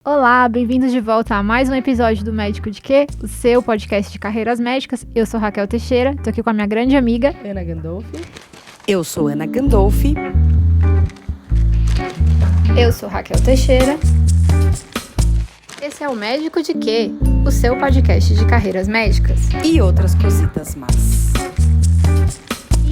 Olá, bem-vindos de volta a mais um episódio do Médico de Quê? O seu podcast de carreiras médicas. Eu sou Raquel Teixeira, tô aqui com a minha grande amiga Ana Gandolfi. Eu sou Ana Gandolfi. Eu sou Raquel Teixeira. Esse é o Médico de Quê? O seu podcast de carreiras médicas. E outras cositas más.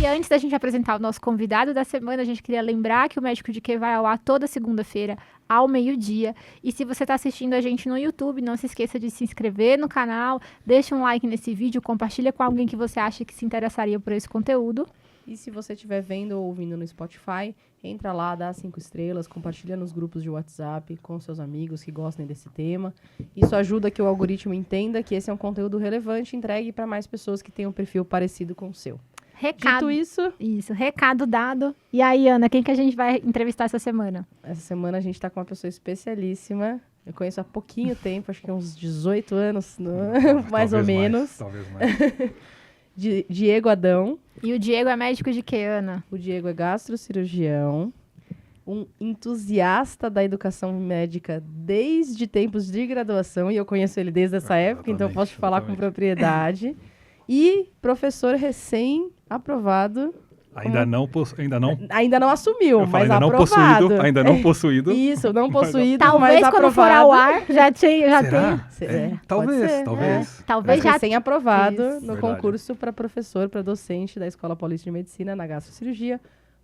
E antes da gente apresentar o nosso convidado da semana, a gente queria lembrar que o Médico de Quê vai ao ar toda segunda-feira, ao meio-dia. E se você está assistindo a gente no YouTube, não se esqueça de se inscrever no canal, deixa um like nesse vídeo, compartilha com alguém que você acha que se interessaria por esse conteúdo. E se você estiver vendo ou ouvindo no Spotify, entra lá, dá 5 estrelas, compartilha nos grupos de WhatsApp com seus amigos que gostem desse tema. Isso ajuda que o algoritmo entenda que esse é um conteúdo relevante e entregue para mais pessoas que tenham um perfil parecido com o seu. Recado. Dito isso, Isso, recado dado. E aí, Ana, quem que a gente vai entrevistar essa semana? essa semana a gente está com uma pessoa especialíssima. Eu conheço há pouquinho tempo, acho que uns 18 anos, mais ou menos. Talvez mais. Diego Adão. E o Diego é médico de quê, Ana? O Diego é gastrocirurgião, um entusiasta da educação médica desde tempos de graduação, e eu conheço ele desde essa época, então eu posso te falar com propriedade. E professor recém-aprovado. Ainda não assumiu, mas ainda não aprovado. possuído, ainda não possuído. Isso, não possuído, Talvez mas quando for aprovado. ao ar já Será? tenha. Talvez, Pode ser, talvez. Talvez Mas já recém-aprovado Isso. no Verdade. concurso para professor, para docente da Escola Paulista de Medicina na gastrocirurgia.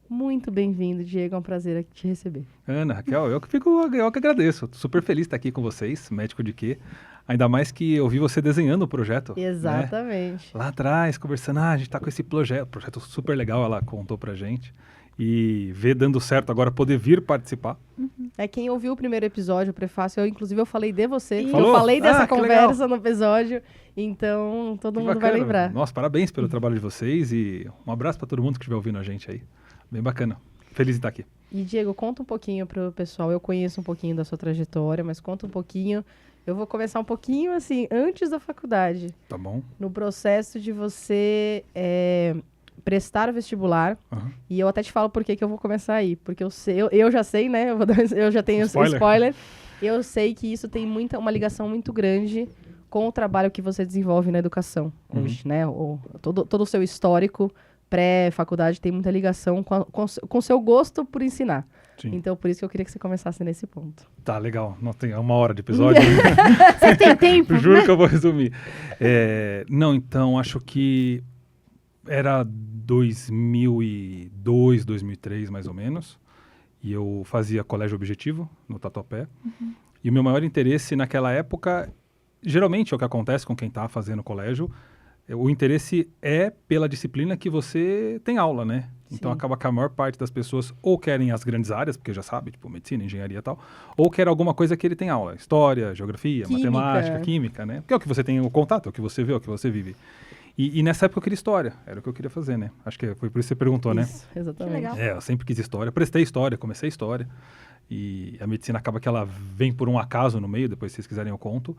Muito bem-vindo, Diego. É um prazer te receber. Ana, Raquel, eu que agradeço. Tô super feliz de estar aqui com vocês, médico de quê? Ainda mais que eu vi você desenhando o projeto. Né? Exatamente. Lá atrás, conversando, a gente tá com esse projeto super legal, ela contou pra gente. E ver dando certo agora, poder vir participar. É quem ouviu o primeiro episódio, o prefácio, inclusive eu falei de você. Ih. Eu Falou? falei dessa Que conversa no episódio, então todo Que mundo vai bacana. lembrar. Nossa, parabéns pelo trabalho de vocês e um abraço pra todo mundo que estiver ouvindo a gente aí. Bem bacana. Feliz de estar aqui. E Diego, conta um pouquinho pro pessoal. Eu conheço um pouquinho da sua trajetória, mas conta um pouquinho. Eu vou começar um pouquinho assim, antes da faculdade. Tá bom? No processo de você prestar o vestibular. Aham. E eu até te falo por que eu vou começar aí. Porque eu já sei, né? Eu já tenho Spoiler. spoiler. Eu sei que isso tem uma ligação muito grande com o trabalho que você desenvolve na educação. Hoje, né? Todo o seu histórico pré-faculdade tem muita ligação com o seu gosto por ensinar. Sim. Então, por isso que eu queria que você começasse nesse ponto. Tá, legal. Não tem 1 hora de episódio. Você tem tempo, Juro né? que eu vou resumir. Não, então, acho que era 2002, 2003, mais ou menos. E eu fazia colégio objetivo no Tatuapé. E o meu maior interesse naquela época, geralmente é o que acontece com quem está fazendo colégio, o interesse é pela disciplina que você tem aula, né? Então Sim. acaba que a maior parte das pessoas ou querem as grandes áreas, porque já sabe, tipo medicina, engenharia e tal, ou quer alguma coisa que ele tem aula, história, geografia, Química. matemática, química, né? Porque é o que você tem o contato, é o que você vê, é o que você vive. E nessa época eu queria história, era o que eu queria fazer, né? Acho que foi por isso que você perguntou, né? Isso, exatamente. Que legal. Eu sempre quis história, prestei história, comecei história. E a medicina acaba que ela vem por um acaso no meio, depois se vocês quiserem eu conto.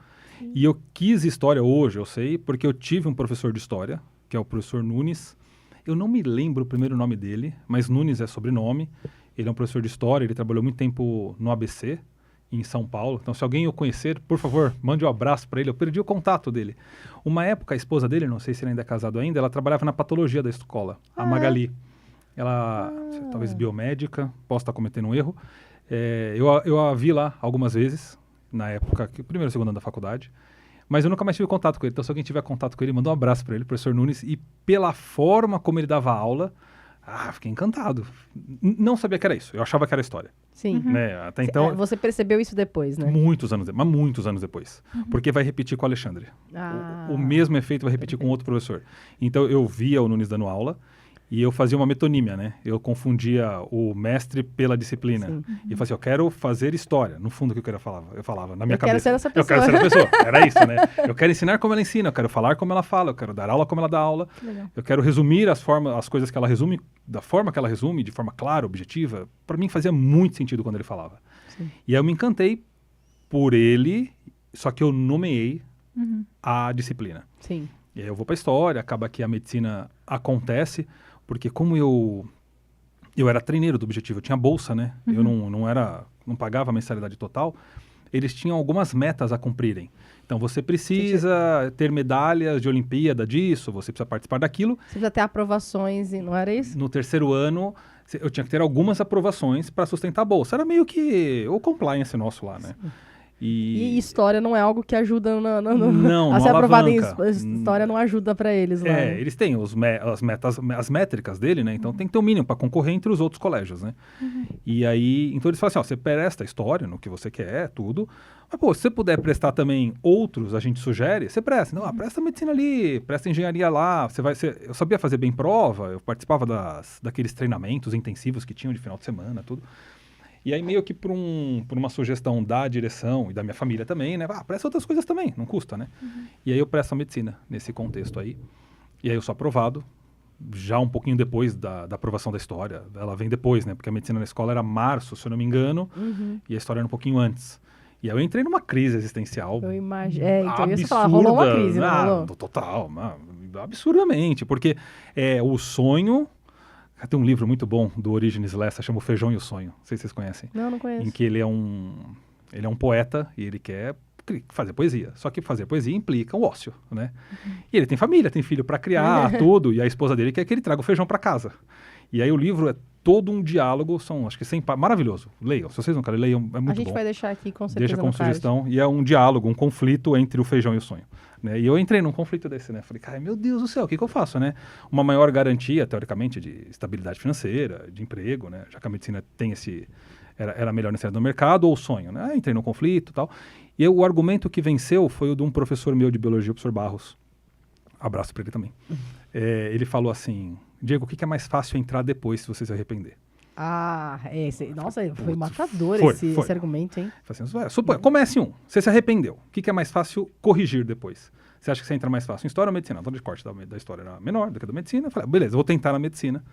E eu quis história hoje, eu sei, porque eu tive um professor de história, que é o professor Nunes. Eu não me lembro o primeiro nome dele, mas Nunes é sobrenome. Ele é um professor de história, ele trabalhou muito tempo no ABC, em São Paulo. Então, se alguém o conhecer, por favor, mande um abraço para ele. Eu perdi o contato dele. Uma época, a esposa dele, não sei se ele ainda é casado ainda, ela trabalhava na patologia da escola, a Magali. Ela, talvez biomédica, posso estar cometendo um erro. Eu a vi lá algumas vezes, na época, primeiro e segundo ano da faculdade, mas eu nunca mais tive contato com ele. Então, se alguém tiver contato com ele, manda um abraço para ele, professor Nunes. E pela forma como ele dava aula, fiquei encantado. Não sabia que era isso, eu achava que era história. Sim. Né? Até então, Você percebeu isso depois, né? muitos anos depois. Porque vai repetir com o Alexandre. O mesmo efeito vai repetir com outro professor. Então, eu via o Nunes dando aula e eu fazia uma metonímia, né? Eu confundia o mestre pela disciplina. Sim. E eu falava assim, eu quero fazer história. No fundo, o que eu falava na minha Eu quero cabeça. ser essa Eu quero pessoa. ser essa pessoa. Era isso, né? Eu quero ensinar como ela ensina, eu quero falar como ela fala, eu quero dar aula como ela dá aula. Legal. Eu quero resumir as coisas que ela resume, da forma que ela resume, de forma clara, objetiva. Para mim fazia muito sentido quando ele falava. Sim. E aí eu me encantei por ele, só que eu nomeei a disciplina. Sim. E aí eu vou para a história, acaba que a medicina acontece, porque como eu era treineiro do objetivo, eu tinha bolsa, né? Eu não pagava a mensalidade total. eles tinham algumas metas a cumprirem. Então, você precisa ter medalhas de Olimpíada disso, você precisa participar daquilo. Você precisa ter aprovações, e não era isso? No terceiro ano, eu tinha que ter algumas aprovações para sustentar a bolsa. Era meio que o compliance nosso lá, né? E história não é algo que ajuda não, a ser aprovado em alavanca. história não ajuda para eles lá. né? Eles têm as métricas dele, né? Então tem que ter um mínimo para concorrer entre os outros colégios, né? E aí, então eles falam assim, ó, você presta história no que você quer, tudo. Mas, pô, se você puder prestar também outros, a gente sugere, você presta. Não, presta medicina ali, presta engenharia lá. Eu sabia fazer bem prova, eu participava daqueles treinamentos intensivos que tinham de final de semana, tudo. E aí, meio que por uma sugestão da direção e da minha família também, né? Presta outras coisas também, não custa, né? E aí eu presto a medicina nesse contexto aí. E aí eu sou aprovado, já um pouquinho depois da aprovação da história. Ela vem depois, né? Porque a medicina na escola era março, se eu não me engano, e a história era um pouquinho antes. E aí eu entrei numa crise existencial. Eu imagino. Então eu ia falar, rolou uma crise, não rolou? Total, absurdamente. Porque o sonho... Tem um livro muito bom do Orígenes Lessa, chama O Feijão e o Sonho. Não sei se vocês conhecem. Não conheço. Em que ele é um poeta e ele quer fazer poesia. Só que fazer poesia implica um ócio, né? E ele tem família, tem filho para criar, tudo. E a esposa dele quer que ele traga o feijão para casa. E aí o livro é todo um diálogo, acho que maravilhoso. Leiam, se vocês não querem, leiam, é muito bom. A gente vai deixar aqui com certeza Deixa como sugestão. E é um diálogo, um conflito entre o feijão e o sonho. Né? E eu entrei num conflito desse, né? Falei, cara, meu Deus do céu, o que eu faço, né? Uma maior garantia, teoricamente, de estabilidade financeira, de emprego, né? Já que a medicina tem era melhor nesse do mercado, ou o sonho, né? Entrei num conflito e tal. E o argumento que venceu foi o de um professor meu de biologia, o professor Barros. Abraço para ele também. Ele falou assim, Diego, o que é mais fácil entrar depois se você se arrepender? Nossa, foi matador esse argumento, hein? Assim, comece você se arrependeu. O que é mais fácil corrigir depois? Você acha que você entra mais fácil em história ou medicina? Então, de corte da história era menor do que da medicina. Eu falei, beleza, vou tentar na medicina.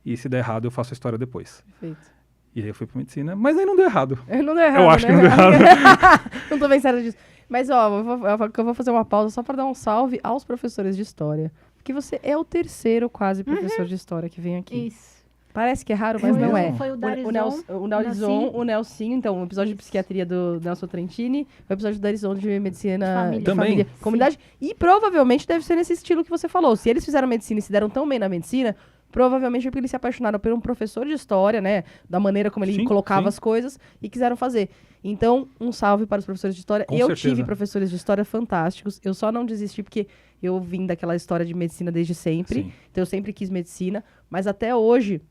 E se der errado, eu faço a história depois. Perfeito. E aí eu fui pra medicina, mas aí não deu errado. Não deu errado, eu acho que não deu errado. Não tô bem sério disso. Mas, eu vou fazer uma pausa só para dar um salve aos professores de história. Porque você é o terceiro quase professor de história que vem aqui. Isso. Parece que é raro, mas não é. Foi o O Darizon, o Nelsinho, então, o episódio de psiquiatria do Nelson Trentini, o episódio do Darizon de medicina de família, comunidade. E provavelmente deve ser nesse estilo que você falou. Se eles fizeram medicina e se deram tão bem na medicina, provavelmente é porque eles se apaixonaram por um professor de história, né? Da maneira como ele colocava as coisas e quiseram fazer. Então, um salve para os professores de história. Eu tive professores de história fantásticos. Eu só não desisti porque eu vim daquela história de medicina desde sempre. Sim. Então, eu sempre quis medicina. Mas até hoje,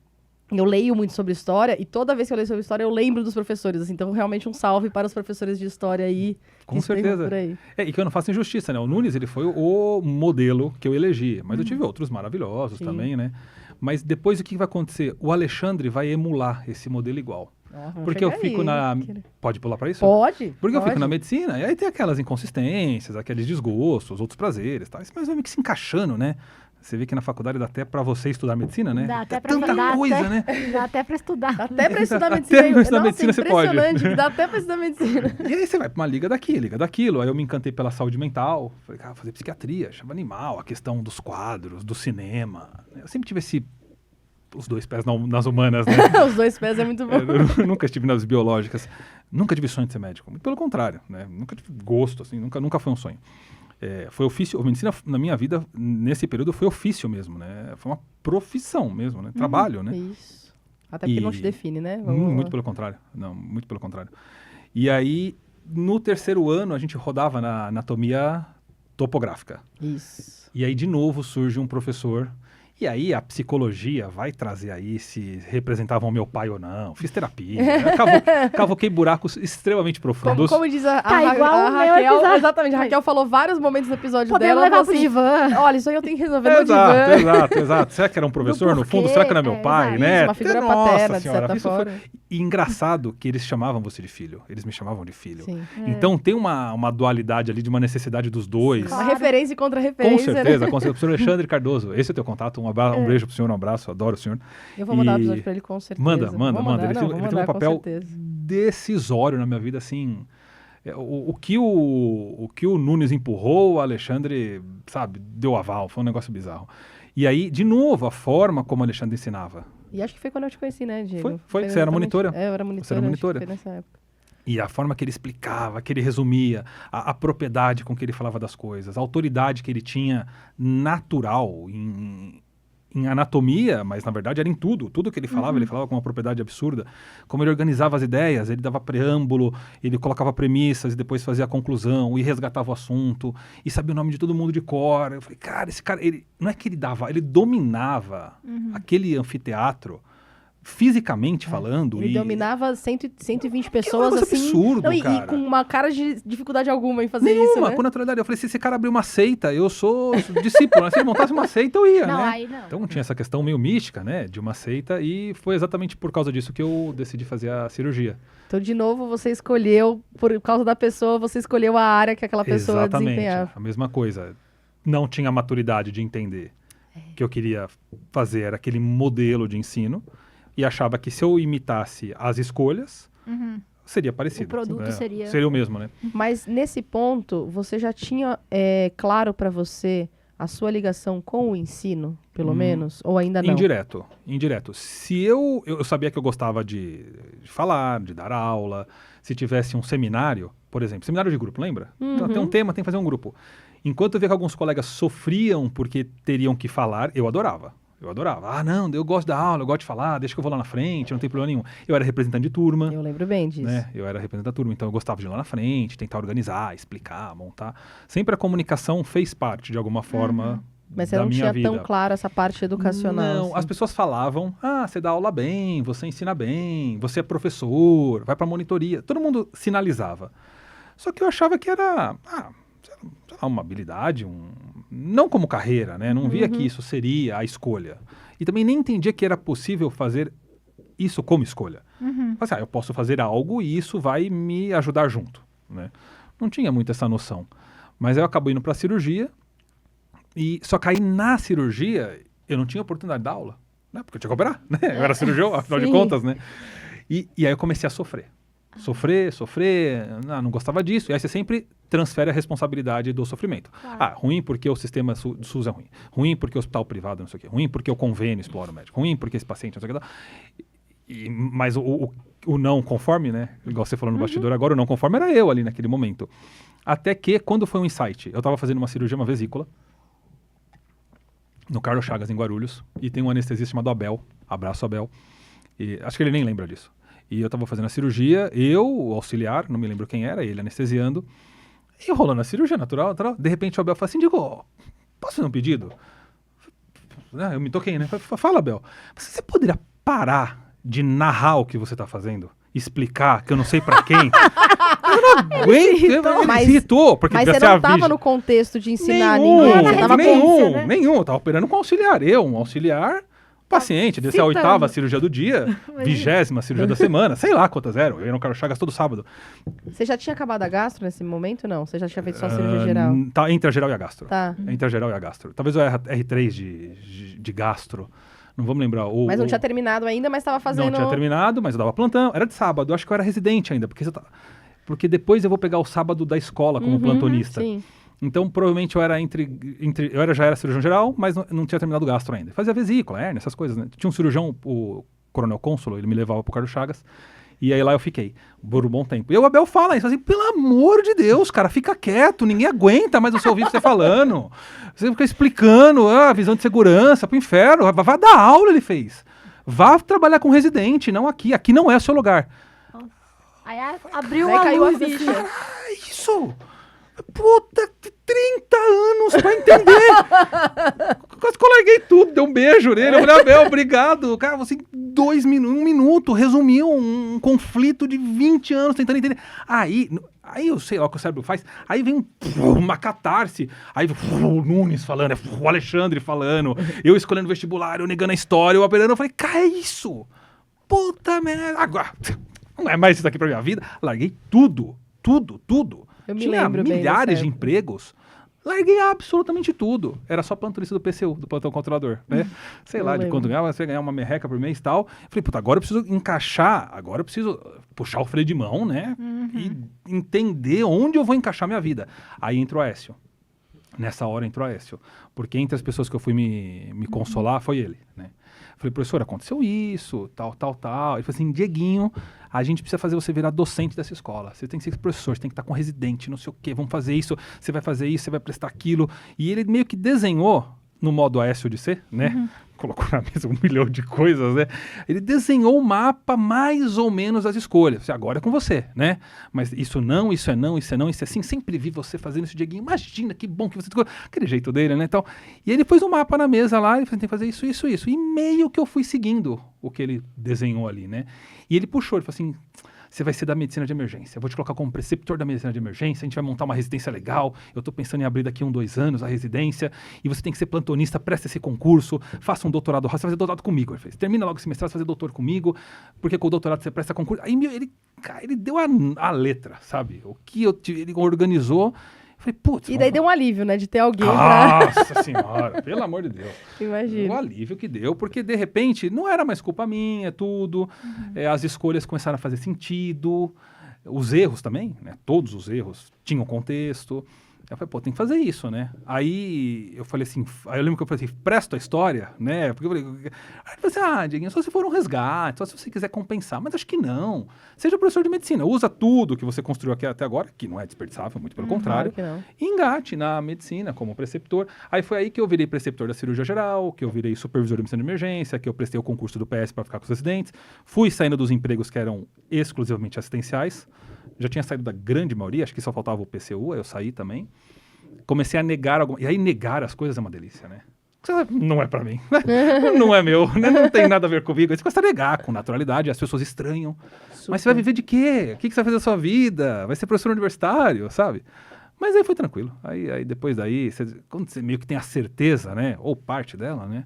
eu leio muito sobre história. E toda vez que eu leio sobre história, eu lembro dos professores. Assim. Então, realmente, um salve para os professores de história aí. Com certeza. Por aí. E que eu não faço injustiça, né? O Nunes, ele foi o modelo que eu elegi. Mas eu tive outros maravilhosos também, né? Mas depois o que vai acontecer? O Alexandre vai emular esse modelo igual. Porque eu fico Pode pular para isso? Pode. Porque eu fico na medicina, e aí tem aquelas inconsistências, aqueles desgostos, outros prazeres, tal. Isso mais ou menos que se encaixando, né? Você vê que na faculdade dá até pra você estudar medicina, né? Dá até pra tanta coisa, né? Dá até pra estudar. Dá até pra estudar medicina. Até pra estudar medicina você pode. Impressionante, dá até pra estudar medicina. E aí você vai pra uma liga daqui, liga daquilo. Aí eu me encantei pela saúde mental. Falei, cara, vou fazer psiquiatria, achava animal, a questão dos quadros, do cinema. Eu sempre tive os dois pés nas humanas, né? Os dois pés é muito bom. Eu nunca estive nas biológicas. Nunca tive sonho de ser médico. Muito pelo contrário, né? Nunca tive gosto, assim, nunca foi um sonho. Foi ofício. A medicina, na minha vida, nesse período, foi ofício mesmo, né? Foi uma profissão mesmo, né? Trabalho, né? Isso. Até porque não te define, né? Muito pelo contrário. Não, muito pelo contrário. E aí, no terceiro ano, a gente rodava na anatomia topográfica. Isso. E aí, de novo, surge um professor. E aí, a psicologia vai trazer aí se representavam meu pai ou não. Fiz terapia. Cavoquei buracos extremamente profundos. Como diz a Raquel. Exatamente. A Raquel falou vários momentos do episódio Podemos dela. levar pro divã. Olha, isso aí eu tenho que resolver no divã. Exato. Será que era um professor no fundo? Será que era meu pai, né? Uma figura paterna, de certa forma. E engraçado que eles chamavam você de filho. Eles me chamavam de filho. Sim. Então tem uma dualidade ali de uma necessidade dos dois. Uma referência e contra-referência. Com certeza. Com o professor Alexandre Cardoso. Esse é o teu contato. Um beijo pro senhor, um abraço. Adoro o senhor. Eu vou mandar um episódio pra ele, com certeza. Manda. Ele tem um papel decisório na minha vida, assim. O que o Nunes empurrou, o Alexandre, sabe, deu aval. Foi um negócio bizarro. E aí, de novo, a forma como o Alexandre ensinava. E acho que foi quando eu te conheci, né, Diego? Foi. Você era monitora. Eu era monitora. Você era monitora. Foi nessa época. E a forma que ele explicava, que ele resumia, a propriedade com que ele falava das coisas, a autoridade que ele tinha natural em anatomia, mas na verdade era em tudo. Tudo que ele falava com uma propriedade absurda. Como ele organizava as ideias, ele dava preâmbulo, ele colocava premissas e depois fazia a conclusão e resgatava o assunto e sabia o nome de todo mundo de cor. Eu falei, cara, esse cara, ele não é que ele dava, ele dominava aquele anfiteatro fisicamente falando. Ele dominava 120 pessoas, assim. Absurdo, não, cara. E com uma cara de dificuldade alguma em fazer Nenhuma, isso, né? com naturalidade. Eu falei, se esse cara abrir uma seita, eu sou discípulo, né? Se ele montasse uma seita, eu ia, Não, né? aí não. Então tinha essa questão meio mística, né? De uma seita, e foi exatamente por causa disso que eu decidi fazer a cirurgia. Então, de novo, você escolheu, por causa da pessoa, você escolheu a área que aquela pessoa desempenhava. A mesma coisa. Não tinha maturidade de entender que eu queria fazer era aquele modelo de ensino, e achava que se eu imitasse as escolhas, seria parecido. O produto seria... Seria o mesmo, né? Mas nesse ponto, você já tinha claro para você a sua ligação com o ensino, pelo menos? Ou ainda não? Indireto. Se eu sabia que eu gostava de falar, de dar aula, se tivesse um seminário, por exemplo, seminário de grupo, lembra? Então, tem um tema, tem que fazer um grupo. Enquanto eu via que alguns colegas sofriam porque teriam que falar, eu adorava. Ah, não, eu gosto da aula, eu gosto de falar, deixa que eu vou lá na frente, não tem problema nenhum. Eu era representante de turma. Eu lembro bem disso. Né? Eu era representante da turma, então eu gostava de ir lá na frente, tentar organizar, explicar, montar. Sempre a comunicação fez parte, de alguma forma, Mas você da não minha tinha vida. tão claro essa parte educacional. Não, assim. as pessoas falavam, você dá aula bem, você ensina bem, você é professor, vai pra monitoria. Todo mundo sinalizava. Só que eu achava que era... sei lá, uma habilidade, não como carreira, né? Não via que isso seria a escolha. E também nem entendia que era possível fazer isso como escolha. Mas, eu posso fazer algo e isso vai me ajudar junto, né? Não tinha muito essa noção. Mas eu acabei indo para a cirurgia, e só que aí na cirurgia eu não tinha oportunidade de dar aula, né? Porque eu tinha que operar, né? Eu era cirurgião, afinal de contas, né? E aí eu comecei a sofrer. Não gostava disso. E aí você sempre transfere a responsabilidade do sofrimento. Claro. Ruim porque o sistema do SUS é ruim. Ruim porque o hospital privado não sei o quê. Ruim porque o convênio explora o médico. Ruim porque esse paciente não sei o quê. Mas o não conforme, né? Igual você falou no bastidor agora, o não conforme era eu ali naquele momento. Até que, quando foi um insight, eu estava fazendo uma cirurgia, uma vesícula, no Carlos Chagas, em Guarulhos, e tem um anestesista chamado Abel. Abraço, Abel. E acho que ele nem lembra disso. E eu estava fazendo a cirurgia, o auxiliar, não me lembro quem era, ele anestesiando, e rolando a cirurgia natural. De repente o Abel fala assim, Diego, posso fazer um pedido? Eu me toquei, né? Fala, Abel, você poderia parar de narrar o que você está fazendo? Explicar, que eu não sei pra quem? Eu não aguento. Ele se irritou. Porque mas você não estava no contexto de ensinar ninguém. Você tava Nenhum. Eu estava operando com auxiliar. Um auxiliar... paciente, desse a 8ª cirurgia do dia, 20ª cirurgia da semana, sei lá quantas eram. Eu ia no Carlos Chagas todo sábado. Você já tinha acabado a gastro nesse momento, não? Você já tinha feito só a cirurgia geral? Tá, entre a geral e a gastro. Tá. Entre a geral e a gastro. Talvez o R3 de gastro. Não vamos lembrar. Mas não tinha terminado ainda, mas estava fazendo... Não tinha terminado, mas eu dava plantão. Era de sábado. Eu acho que eu era residente ainda. Porque depois eu vou pegar o sábado da escola como plantonista. Sim. Então, provavelmente eu era já era cirurgião geral, mas não tinha terminado o gastro ainda. Fazia vesícula, hérnia, essas coisas, né? Tinha um cirurgião, o Coronel Cônsulo, ele me levava pro Carlos Chagas, e aí lá eu fiquei, por um bom tempo. E o Abel fala isso, assim, pelo amor de Deus, cara, fica quieto, ninguém aguenta mais você ouvir você falando. Você fica explicando, a visão de segurança, pro inferno, vai dar aula, ele fez. Vá trabalhar com residente, não aqui. Aqui não é o seu lugar. Aí abriu Daí uma caiu a luz, ficha. assim. Isso! Puta, 30 anos pra entender. Quase que eu larguei tudo, dei um beijo nele. Eu falei, Abel, obrigado. Cara, você em 1 minuto resumiu um conflito de 20 anos tentando entender. Aí eu sei lá o que o cérebro faz. Aí vem uma catarse. Aí o Nunes falando, o Alexandre falando, eu escolhendo vestibular, eu negando a história, eu operando. Eu falei, cara, é isso. Puta merda. Agora, não é mais isso aqui pra minha vida. Larguei tudo. Eu me Tinha lembro bem milhares dessa de empregos. Larguei absolutamente tudo. Era só plantonista do PCU, do plantão controlador, né? Sei lá, de quanto ganhava, você ganhar uma merreca por mês e tal. Falei, puta, agora eu preciso encaixar, agora eu preciso puxar o freio de mão, né? E entender onde eu vou encaixar minha vida. Aí entra o Aécio. Nessa hora entrou o Aécio. Porque entre as pessoas que eu fui me consolar, foi ele, né? Falei, professor, aconteceu isso, tal. Ele falou assim, Dieguinho, a gente precisa fazer você virar docente dessa escola. Você tem que ser professor, você tem que estar com residente, não sei o quê, vamos fazer isso, você vai fazer isso, você vai prestar aquilo. E ele meio que desenhou, no modo Aécio de ser, né? Colocou na mesa 1 milhão de coisas, né? Ele desenhou o mapa mais ou menos das escolhas. Agora é com você, né? Mas isso não, isso é não, isso é não, isso é assim. Sempre vi você fazendo isso, Dieguinho. Imagina, que bom que você... Aquele jeito dele, né? Então, e ele pôs um mapa na mesa lá, e falou, tem que fazer isso, isso, isso. E meio que eu fui seguindo o que ele desenhou ali, né? E ele puxou, ele falou assim... Você vai ser da medicina de emergência. Eu vou te colocar como preceptor da medicina de emergência. A gente vai montar uma residência legal. Eu estou pensando em abrir daqui 1, 2 anos a residência. E você tem que ser plantonista, presta esse concurso, faça um doutorado. Você vai fazer doutorado comigo. Ele fez. Termina logo esse mestrado, fazer doutor comigo, porque com o doutorado você presta concurso. Aí ele deu a letra, sabe? O que ele organizou. Eu falei, putz. E daí deu um alívio, né? De ter alguém pra... Nossa senhora, pelo amor de Deus. Imagina. O alívio que deu, porque de repente não era mais culpa minha, tudo. As escolhas começaram a fazer sentido. Os erros também, né? Todos os erros tinham contexto. Eu falei, pô, tem que fazer isso, né? Aí eu falei assim, aí eu lembro que eu falei assim, presto a história, né? Porque eu falei, aí eu falei assim, Dieguinho, só se for um resgate, só se você quiser compensar, mas acho que não. Seja professor de medicina, usa tudo que você construiu aqui até agora, que não é desperdiçável, muito pelo contrário, Claro e engate na medicina como preceptor. Aí foi aí que eu virei preceptor da cirurgia geral, que eu virei supervisor de medicina de emergência, que eu prestei o concurso do PS para ficar com os residentes, fui saindo dos empregos que eram exclusivamente assistenciais, já tinha saído da grande maioria, acho que só faltava o PCU, aí eu saí também. Comecei a negar algumas... E aí negar as coisas é uma delícia, né? Não é pra mim, não é meu, né? Não tem nada a ver comigo. Aí você começa a negar com naturalidade, as pessoas estranham. Super. Mas você vai viver de quê? O que você vai fazer da sua vida? Vai ser professor universitário, sabe? Mas aí foi tranquilo. Aí depois daí, quando você meio que tem a certeza, né? Ou parte dela, né?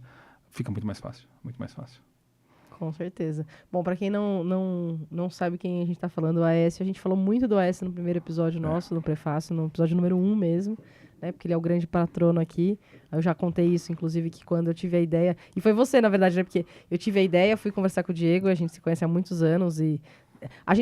Fica muito mais fácil, muito mais fácil. Com certeza. Bom, pra quem não sabe quem a gente tá falando, o Aécio, a gente falou muito do Aécio no primeiro episódio nosso, no prefácio, no episódio número 1 mesmo, né? Porque ele é o grande patrono aqui. Eu já contei isso, inclusive, que quando eu tive a ideia... E foi você, na verdade, né? Porque eu tive a ideia, fui conversar com o Diego, a gente se conhece há muitos anos e... A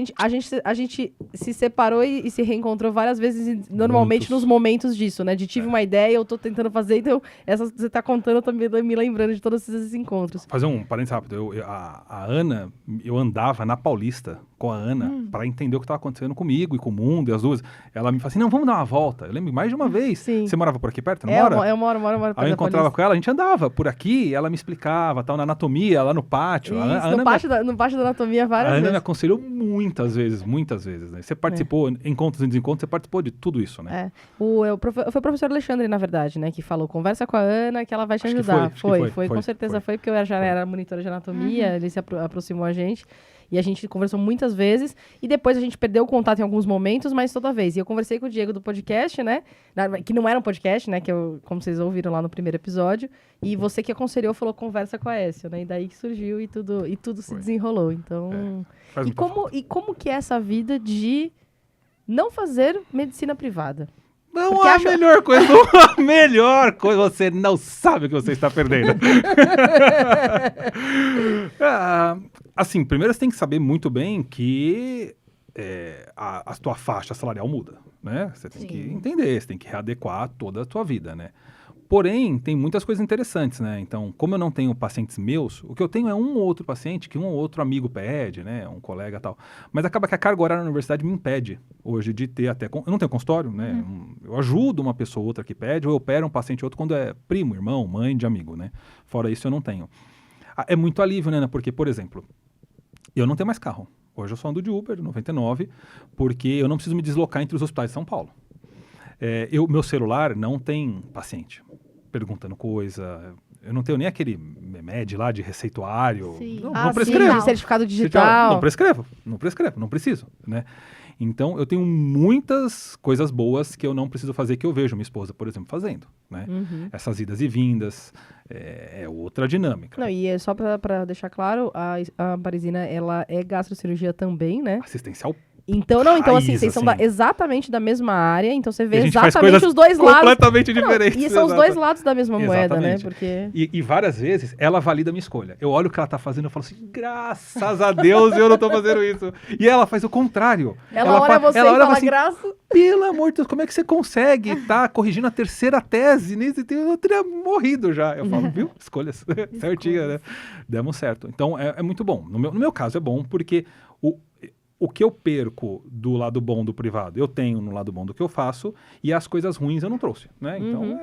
gente se separou e se reencontrou várias vezes, normalmente nos momentos disso, né? De tive uma ideia, eu tô tentando fazer, então essa você tá contando, eu tô me lembrando de todos esses encontros. Fazer um parênteses rápido. A Ana, eu andava na Paulista com a Ana para entender o que estava acontecendo comigo e com o mundo e as duas. Ela me falou assim, não, vamos dar uma volta. Eu lembro mais de uma vez. Sim. Você morava por aqui perto, não mora? Eu moro Aí eu encontrava com ela, a gente andava por aqui, ela me explicava, tal, na anatomia, lá no pátio. Isso, no pátio da anatomia várias vezes. A Ana me aconselhou muitas vezes, né? Você participou, encontros e desencontros, você participou de tudo isso, né? Foi o professor Alexandre, na verdade, né? Que falou, conversa com a Ana que ela vai te ajudar. Foi, com certeza foi, porque eu já era monitora de anatomia, ele se aproximou a gente. E a gente conversou muitas vezes. E depois a gente perdeu o contato em alguns momentos, mas toda vez. E eu conversei com o Diego do podcast, né? Que não era um podcast, né? Que como vocês ouviram lá no primeiro episódio. E você que aconselhou falou, conversa com a Aécio, né? E daí que surgiu e tudo se desenrolou. Então... E como que é essa vida de não fazer medicina privada? Não, a melhor coisa, a melhor coisa, você não sabe o que você está perdendo. Assim, primeiro você tem que saber muito bem que a tua faixa salarial muda, né? Você tem que entender, você tem que readequar toda a tua vida, né? Porém, tem muitas coisas interessantes, né? Então, como eu não tenho pacientes meus, o que eu tenho é um ou outro paciente que um ou outro amigo pede, né? Um colega e tal. Mas acaba que a carga horária na universidade me impede hoje de ter até... Eu não tenho consultório, né? Eu ajudo uma pessoa ou outra que pede, ou eu opero um paciente ou outro quando é primo, irmão, mãe de amigo, né? Fora isso, eu não tenho. É muito alívio, né? Porque, por exemplo, eu não tenho mais carro. Hoje eu só ando de Uber, 99, porque eu não preciso me deslocar entre os hospitais de São Paulo. Meu celular não tem paciente perguntando coisa. Eu não tenho nem aquele MED lá de receituário. Não prescrevo. Sim, certificado digital. Não prescrevo, não preciso, né? Então, eu tenho muitas coisas boas que eu não preciso fazer, que eu vejo minha esposa, por exemplo, fazendo, né? Essas idas e vindas, é outra dinâmica. Não, e só para deixar claro, a Parisina, ela é gastrocirurgia também, né? Assistencial Então, não, então assim, raiz, vocês são assim. exatamente da mesma área, então você E a vê gente faz exatamente coisas os dois lados. completamente Não, diferentes. e são os exato. dois lados da mesma moeda, né? Exatamente. Porque... E várias vezes ela valida a minha escolha. Eu olho o que ela tá fazendo e falo assim, graças a Deus eu não tô fazendo isso. E ela faz o contrário. Ela olha você e ela olha fala, assim, graça. pelo amor de Deus, como é que você consegue tá corrigindo a terceira tese? Eu teria morrido já. Eu falo, viu? Escolhas certinha, né? Demos certo. Então, é muito bom. No meu caso, é bom porque o que eu perco do lado bom do privado, eu tenho no lado bom do que eu faço, e as coisas ruins eu não trouxe, né? Então,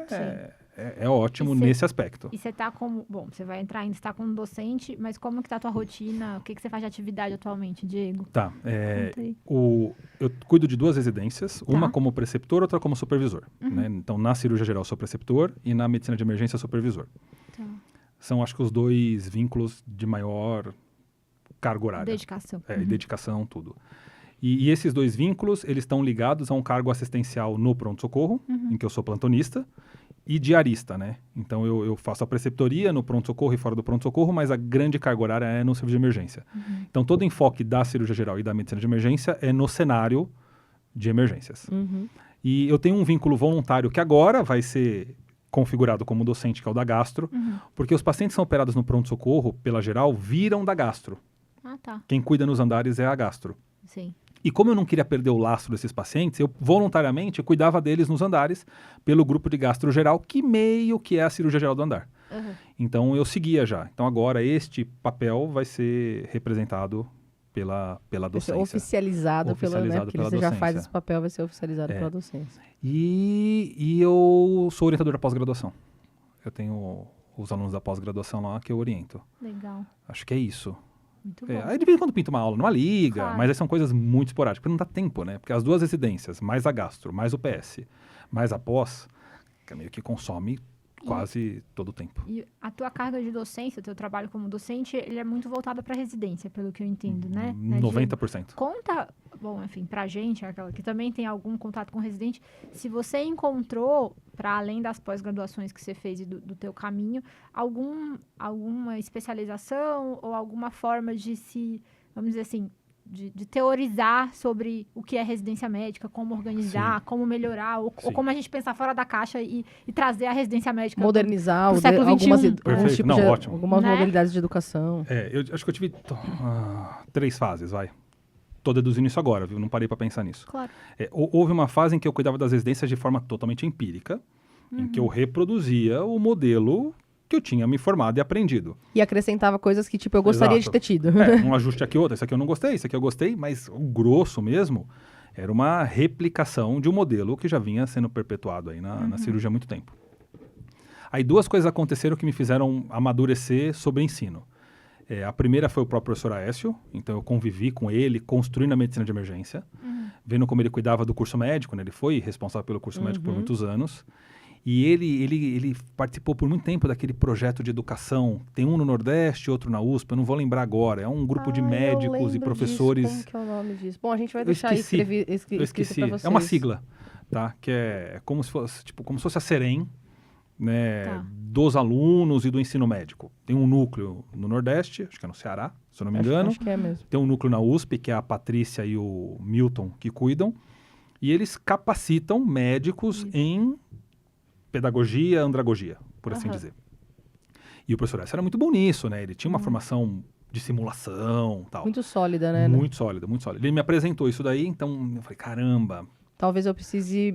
é ótimo nesse aspecto. E você tá como... Bom, você vai entrar ainda, você tá como docente, mas como que tá a tua rotina? O que você faz de atividade atualmente, Diego? Tá. Conta aí. Eu cuido de 2 residências, uma como preceptor, outra como supervisor. Né? Então, na cirurgia geral, eu sou preceptor e na medicina de emergência, eu sou supervisor. Tá. São, acho que, os 2 vínculos de maior carga horária. Dedicação. Dedicação, tudo. E esses 2 vínculos, eles estão ligados a um cargo assistencial no pronto-socorro, em que eu sou plantonista, e diarista, né? Então, eu faço a preceptoria no pronto-socorro e fora do pronto-socorro, mas a grande carga horária é no serviço de emergência. Então, todo o enfoque da cirurgia geral e da medicina de emergência é no cenário de emergências. E eu tenho um vínculo voluntário que agora vai ser configurado como docente, que é o da gastro, porque os pacientes que são operados no pronto-socorro, pela geral, viram da gastro. Ah, tá. Quem cuida nos andares é a gastro. Sim. E como eu não queria perder o lastro desses pacientes, eu voluntariamente cuidava deles nos andares pelo grupo de gastro geral, que meio que é a cirurgia geral do andar. Então eu seguia já. Então agora este papel vai ser representado pela docência. Oficializado pela, né? Porque pela você já docência. faz esse papel, vai ser oficializado pela docência. E eu sou orientador da pós-graduação. Eu tenho os alunos da pós-graduação lá que eu oriento. Legal. Acho que é isso. Muito bom. Aí de vez em quando pinta uma aula numa liga, Claro. mas aí são coisas muito esporádicas, porque não dá tempo, né? Porque as 2 residências, mais a gastro, mais o PS, mais a pós, que meio que consome quase todo o tempo. E a tua carga de docência, o teu trabalho como docente, ele é muito voltado para residência, pelo que eu entendo, né? 90%. Conta, bom, enfim, pra gente, aquela que também tem algum contato com residente, se você encontrou, para além das pós-graduações que você fez e do teu caminho, alguma especialização ou alguma forma de se, vamos dizer assim, de teorizar sobre o que é residência médica, como organizar, como melhorar, ou como a gente pensar fora da caixa e trazer a residência médica. Modernizar pro século algumas, XXI. alguns Perfeito. tipos Não, de, ótimo. algumas Né? modalidades de educação. Eu acho que eu tive 3 fases, vai. Tô deduzindo isso agora, viu? Não parei para pensar nisso. Claro. Houve uma fase em que eu cuidava das residências de forma totalmente empírica, em que eu reproduzia o modelo que eu tinha me formado e aprendido. E acrescentava coisas que, tipo, eu gostaria Exato. de ter tido. Um ajuste aqui, outro. Esse aqui eu não gostei, esse aqui eu gostei, mas o grosso mesmo era uma replicação de um modelo que já vinha sendo perpetuado aí na cirurgia há muito tempo. Aí 2 coisas aconteceram que me fizeram amadurecer sobre ensino. A primeira foi o próprio professor Aécio, então eu convivi com ele, construindo a medicina de emergência, vendo como ele cuidava do curso médico, né? Ele foi responsável pelo curso médico por muitos anos. E ele participou por muito tempo daquele projeto de educação. Tem um no Nordeste, outro na USP, eu não vou lembrar agora. É um grupo de médicos e professores. Como que é o nome disso? Bom, a gente vai Eu deixar esqueci. escrito Eu esqueci. pra vocês. É uma sigla, tá? Que é como se fosse a Serem, né? Tá. Dos alunos e do ensino médico. Tem um núcleo no Nordeste, acho que é no Ceará, se eu não me engano. Acho que é mesmo. Tem um núcleo na USP, que é a Patrícia e o Milton, que cuidam. E eles capacitam médicos em pedagogia, andragogia, por assim dizer. E o professor Essa era muito bom nisso, né? Ele tinha uma formação de simulação e tal. Muito sólida, né? Muito sólida, muito sólida. Ele me apresentou isso daí, então eu falei, caramba. Talvez eu precise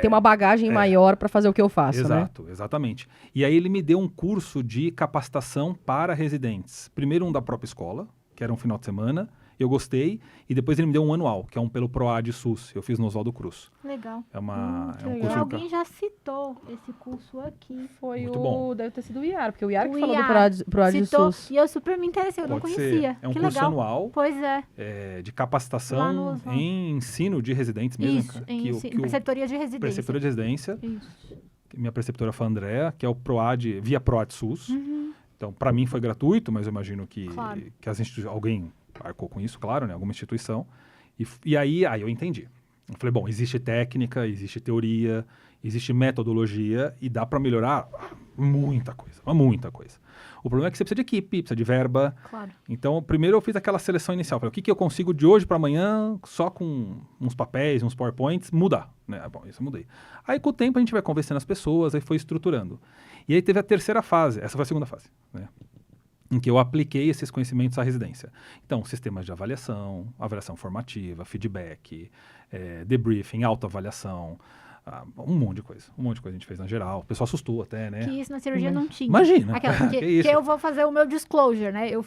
ter uma bagagem maior para fazer o que eu faço, Exato, exatamente. E aí ele me deu um curso de capacitação para residentes. Primeiro um da própria escola, que era um final de semana, eu gostei, e depois ele me deu um anual, que é um pelo PROAD SUS, eu fiz no Oswaldo Cruz. Legal. É um legal. curso Alguém já citou esse curso aqui. Foi Muito bom. Deve ter sido o IAR, porque o IAR que O falou IAR do PROAD citou, SUS. e eu super me interessei, eu não Pode conhecia. ser. É um Que curso legal. anual Pois é. de Lá capacitação no Oswaldo. em ensino de residentes mesmo. Isso, em preceptoria de residência. Preceptoria de residência. Isso. Minha preceptora foi a Andrea, que é o PROAD, via PROAD SUS. Então, para mim foi gratuito, mas eu imagino que as alguém arcou com isso, claro, né? Alguma instituição. E aí eu entendi. Eu falei, bom, existe técnica, existe teoria, existe metodologia e dá para melhorar muita coisa, muita coisa. O problema é que você precisa de equipe, precisa de verba. Claro. Então, primeiro eu fiz aquela seleção inicial. Falei, o que eu consigo de hoje para amanhã, só com uns papéis, uns PowerPoints, mudar. Né? Bom, isso eu mudei. Aí, com o tempo, a gente vai convencendo as pessoas, aí foi estruturando. E aí teve a terceira fase, essa foi a segunda fase, né? Em que eu apliquei esses conhecimentos à residência. Então, sistemas de avaliação, avaliação formativa, feedback, debriefing, autoavaliação, um monte de coisa a gente fez na geral. O pessoal assustou até, né? Que isso na cirurgia não tinha. Imagina. Aquela, que eu vou fazer o meu disclosure, né? Eu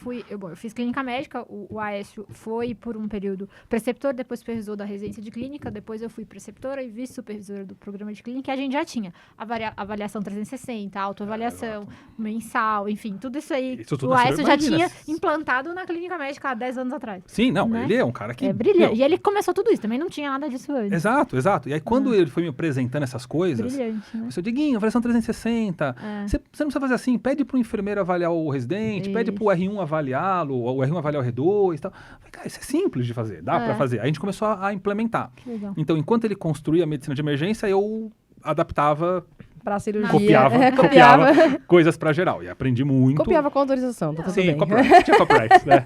fiz clínica médica, o Aécio foi por um período preceptor, depois supervisor da residência de clínica, depois eu fui preceptora e vice-supervisora do programa de clínica, e a gente já tinha avaliação 360, autoavaliação, mensal, enfim, tudo isso aí. Isso tudo o Aécio já imagina. tinha implantado na clínica médica há 10 anos atrás. Sim, não, né? ele é um cara que... É brilhante. E ele começou tudo isso, também não tinha nada disso antes. Exato. E aí, quando ele foi me apresentando essas coisas, Brilhante, né? eu disse, Diguinho, avaliação 360, você não precisa fazer assim, pede pro enfermeiro avaliar o residente, pede pro R1 avaliá-lo, o R1 avaliar o R2 e tal. Falei, cara, isso é simples de fazer, dá pra fazer. Aí a gente começou a implementar. Que legal. Então, enquanto ele construía a medicina de emergência, eu adaptava, Pra cirurgia. copiava coisas pra geral. E aprendi muito. Copiava com autorização, tá tudo Sim, bem. copyright, tinha copyright, né?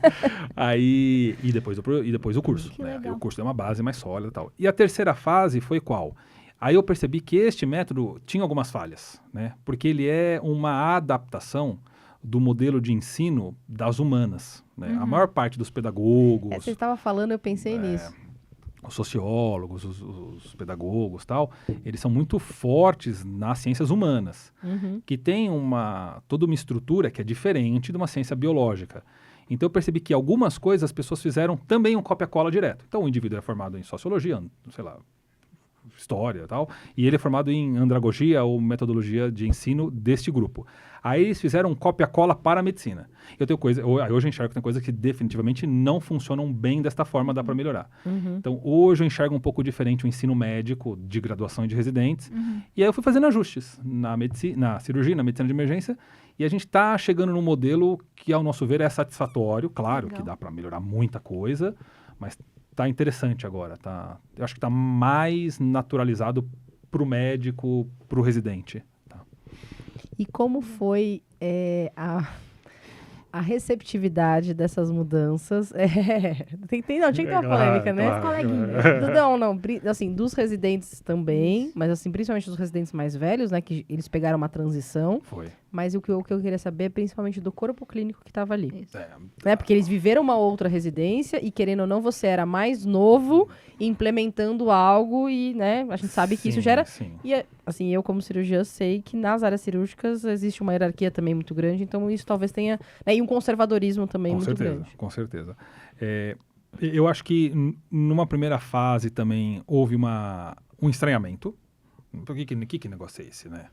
Aí, e depois o curso. Que Né? legal. O curso deu uma base mais sólida e tal. E a terceira fase foi qual? Aí eu percebi que este método tinha algumas falhas, né? Porque ele é uma adaptação do modelo de ensino das humanas, né? A maior parte dos pedagogos, Você estava falando, eu pensei nisso. os sociólogos, os pedagogos tal, eles são muito fortes nas ciências humanas, que tem toda uma estrutura que é diferente de uma ciência biológica. Então eu percebi que algumas coisas as pessoas fizeram também um cópia-cola direto. Então o indivíduo é formado em sociologia, sei lá, história e tal, e ele é formado em andragogia ou metodologia de ensino deste grupo. Aí eles fizeram um cópia-cola para a medicina. Eu tenho hoje eu enxergo que tem coisas que definitivamente não funcionam bem desta forma, dá para melhorar. Então hoje eu enxergo um pouco diferente o ensino médico de graduação e de residentes, e aí eu fui fazendo ajustes na cirurgia, na medicina de emergência, e a gente está chegando num modelo que, ao nosso ver, é satisfatório. Claro que dá para melhorar muita coisa, mas tá interessante agora. Eu acho que tá mais naturalizado pro médico, pro residente. Tá. E como foi a receptividade dessas mudanças? Tinha que ter uma polêmica, né? Claro. Coleguinha. Não, assim, dos residentes também, mas assim, principalmente dos residentes mais velhos, né, que eles pegaram uma transição, Foi. mas o que eu queria saber é principalmente do corpo clínico que estava ali. Isso. Né? Porque eles viveram uma outra residência e, querendo ou não, você era mais novo implementando algo e, né, a gente sabe que isso gera... Sim. E, assim, eu como cirurgiã sei que nas áreas cirúrgicas existe uma hierarquia também muito grande, então isso talvez tenha... Né, e um conservadorismo também muito grande. Com certeza. Eu acho que numa primeira fase também houve um estranhamento. Que negócio é esse, né?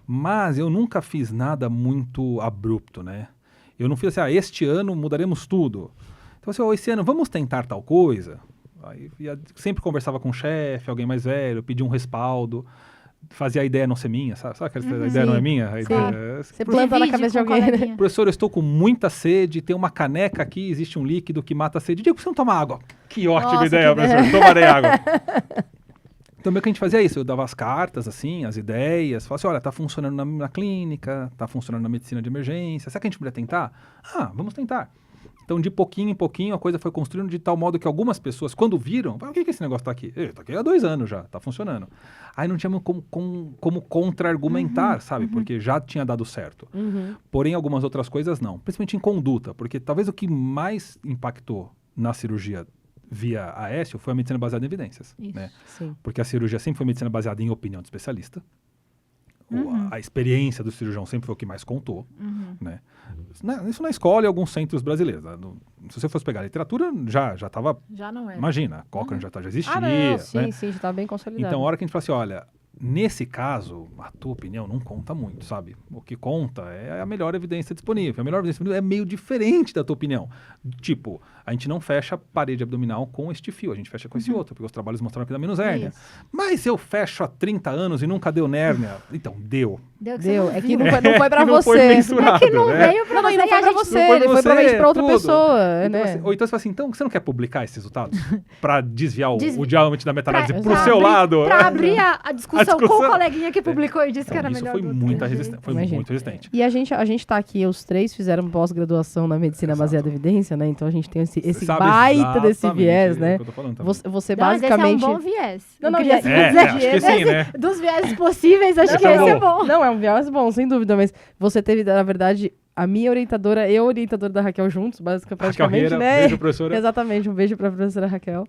Mas eu nunca fiz nada muito abrupto, né? Eu não fiz assim, este ano mudaremos tudo. Então, assim, esse ano vamos tentar tal coisa. Aí sempre conversava com o chefe, alguém mais velho, pedia um respaldo, fazia a ideia não ser minha, sabe? Sabe aquela ideia não é minha? A ideia Você planta na cabeça de alguém, né? Professor, eu estou com muita sede, tem uma caneca aqui, existe um líquido que mata a sede. Digo, você não toma água. Que ótima ideia, professor, tomarei água. Então, meio que a gente fazia isso, eu dava as cartas, assim, as ideias, falava assim, olha, tá funcionando na clínica, tá funcionando na medicina de emergência, será que a gente poderia tentar? Vamos tentar. Então, de pouquinho em pouquinho, a coisa foi construindo de tal modo que algumas pessoas, quando viram, falaram, o que esse negócio tá aqui? Tá aqui há 2 anos já, tá funcionando. Aí não tinha como contra-argumentar, sabe? Porque já tinha dado certo. Porém, algumas outras coisas não, principalmente em conduta, porque talvez o que mais impactou na cirurgia via Aécio foi a medicina baseada em evidências, né? Sim. Porque a cirurgia sempre foi medicina baseada em opinião de especialista. A experiência do cirurgião sempre foi o que mais contou, né? Isso na escola e alguns centros brasileiros. Né? Se você fosse pegar a literatura, já estava... Já não era. Imagina, Cochrane já existia. Não, sim, né? sim, já estava bem consolidado. Então, a hora que a gente fala assim, olha, nesse caso, a tua opinião não conta muito, sabe? O que conta é a melhor evidência disponível. A melhor evidência disponível é meio diferente da tua opinião. Tipo, a gente não fecha a parede abdominal com este fio, a gente fecha com esse outro, porque os trabalhos mostraram que dá menos hérnia. Isso. Mas se eu fecho há 30 anos e nunca deu hérnia, então deu. Deu, é que não foi pra Que não você. foi mensurado, É que não né? veio pra Não, você. e não e foi a pra gente- você, Não foi ele pra foi provavelmente pra outra tudo. pessoa, Então, né? assim, ou então você fala assim, então você não quer publicar esses resultados? Pra desviar o Desvi- diâmetro da meta-análise pra pro seu abrir- lado? Pra abrir a discussão discussão com o discussão. coleguinha que publicou e disse que era Então, isso melhor foi do muito outro resistente. jeito. Foi Imagina. muito resistente. E a gente tá aqui, os três fizeram pós-graduação na medicina Exato. baseada em evidência, né? Então a gente tem esse Você sabe baita desse exatamente viés, o né? que eu tô falando também. Você Não, mas basicamente... esse é um bom viés. Não, não, Eu queria e- acho que sim, né? Dos viés possíveis, acho Esse que é esse é bom. bom. Não, é um viés bom, sem dúvida, mas você teve, na verdade, a minha orientadora e a orientadora da Raquel juntos, basicamente, Raquel Rieira, né? beijo, professora. Exatamente, um beijo pra professora Raquel.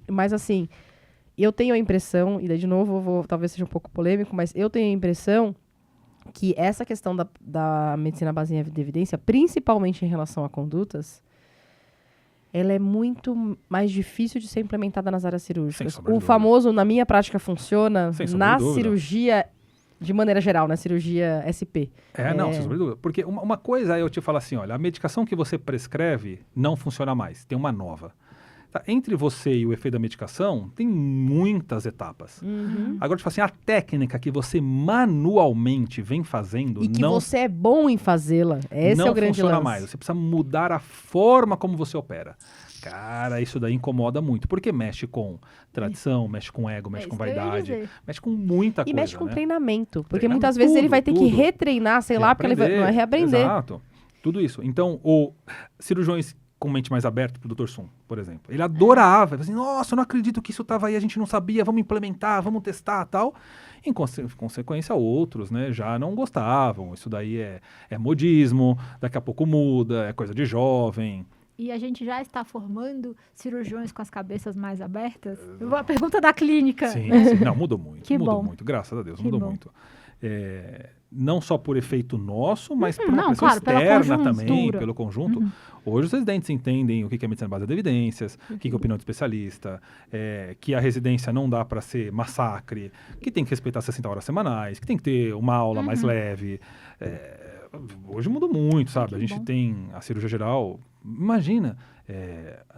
Mas assim, eu tenho a impressão, e daí de novo, talvez seja um pouco polêmico, mas eu tenho a impressão que essa questão da medicina baseada em evidência, principalmente em relação a condutas, ela é muito mais difícil de ser implementada nas áreas cirúrgicas. sombra de O dúvida. famoso, na minha prática, funciona Sem sombra na de dúvida. cirurgia, de maneira geral, na cirurgia SP. Não, sem sombra de dúvida. Porque uma coisa é eu te falar assim, olha, a medicação que você prescreve não funciona mais, tem uma nova. Tá? Entre você e o efeito da medicação, tem muitas etapas. Agora, tipo assim, a técnica que você manualmente vem fazendo E que não, você é bom em fazê-la. Esse não é o grande funciona lance. mais. Você precisa mudar a forma como você opera. Cara, isso daí incomoda muito, porque mexe com tradição, mexe com ego, mexe com isso que eu ia vaidade, dizer. mexe com muita E coisa, mexe com né? treinamento. Porque Treinamento, muitas vezes ele tudo, vai ter que tudo. retreinar, sei lá, porque ele vai, não é reaprender. Exato. Tudo isso. Então, cirurgiões com mente mais aberta, pro Dr. Sum, por exemplo. Ele adorava. Ele falava assim, nossa, eu não acredito que isso estava aí, a gente não sabia, vamos implementar, vamos testar tal. Em consequência, outros, né, já não gostavam. Isso daí é modismo, daqui a pouco muda, é coisa de jovem. E a gente já está formando cirurgiões com as cabeças mais abertas? A pergunta da clínica. Sim, sim. Não, mudou muito. Que mudou bom. muito, graças a Deus, Que mudou bom. muito. Não só por efeito nosso, mas por uma não, pressão claro, pela externa também, conjuntura. pelo conjunto. Hoje os residentes entendem o que é medicina baseada em evidências, o que é opinião de especialista, que a residência não dá para ser massacre, que tem que respeitar 60 horas semanais, que tem que ter uma aula mais leve. Hoje mudou muito, sabe? Que A gente bom. tem a cirurgia geral, imagina,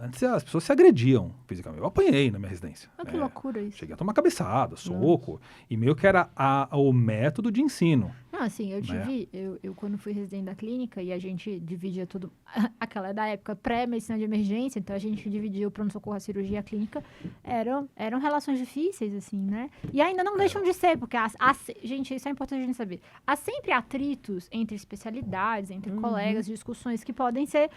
antes as pessoas se agrediam fisicamente. Eu apanhei na minha residência. Ah, que loucura isso. Cheguei a tomar cabeçada, soco, e meio que era o método de ensino. Não, assim, eu Né? tive, eu quando fui residente da clínica e a gente dividia tudo, aquela da época pré-medicina de emergência, então a gente dividia o pronto-socorro, a cirurgia e a clínica, eram relações difíceis, assim, né? E ainda não deixam de ser, porque, gente, isso é importante a gente saber, há sempre atritos entre especialidades, entre colegas, discussões que podem ser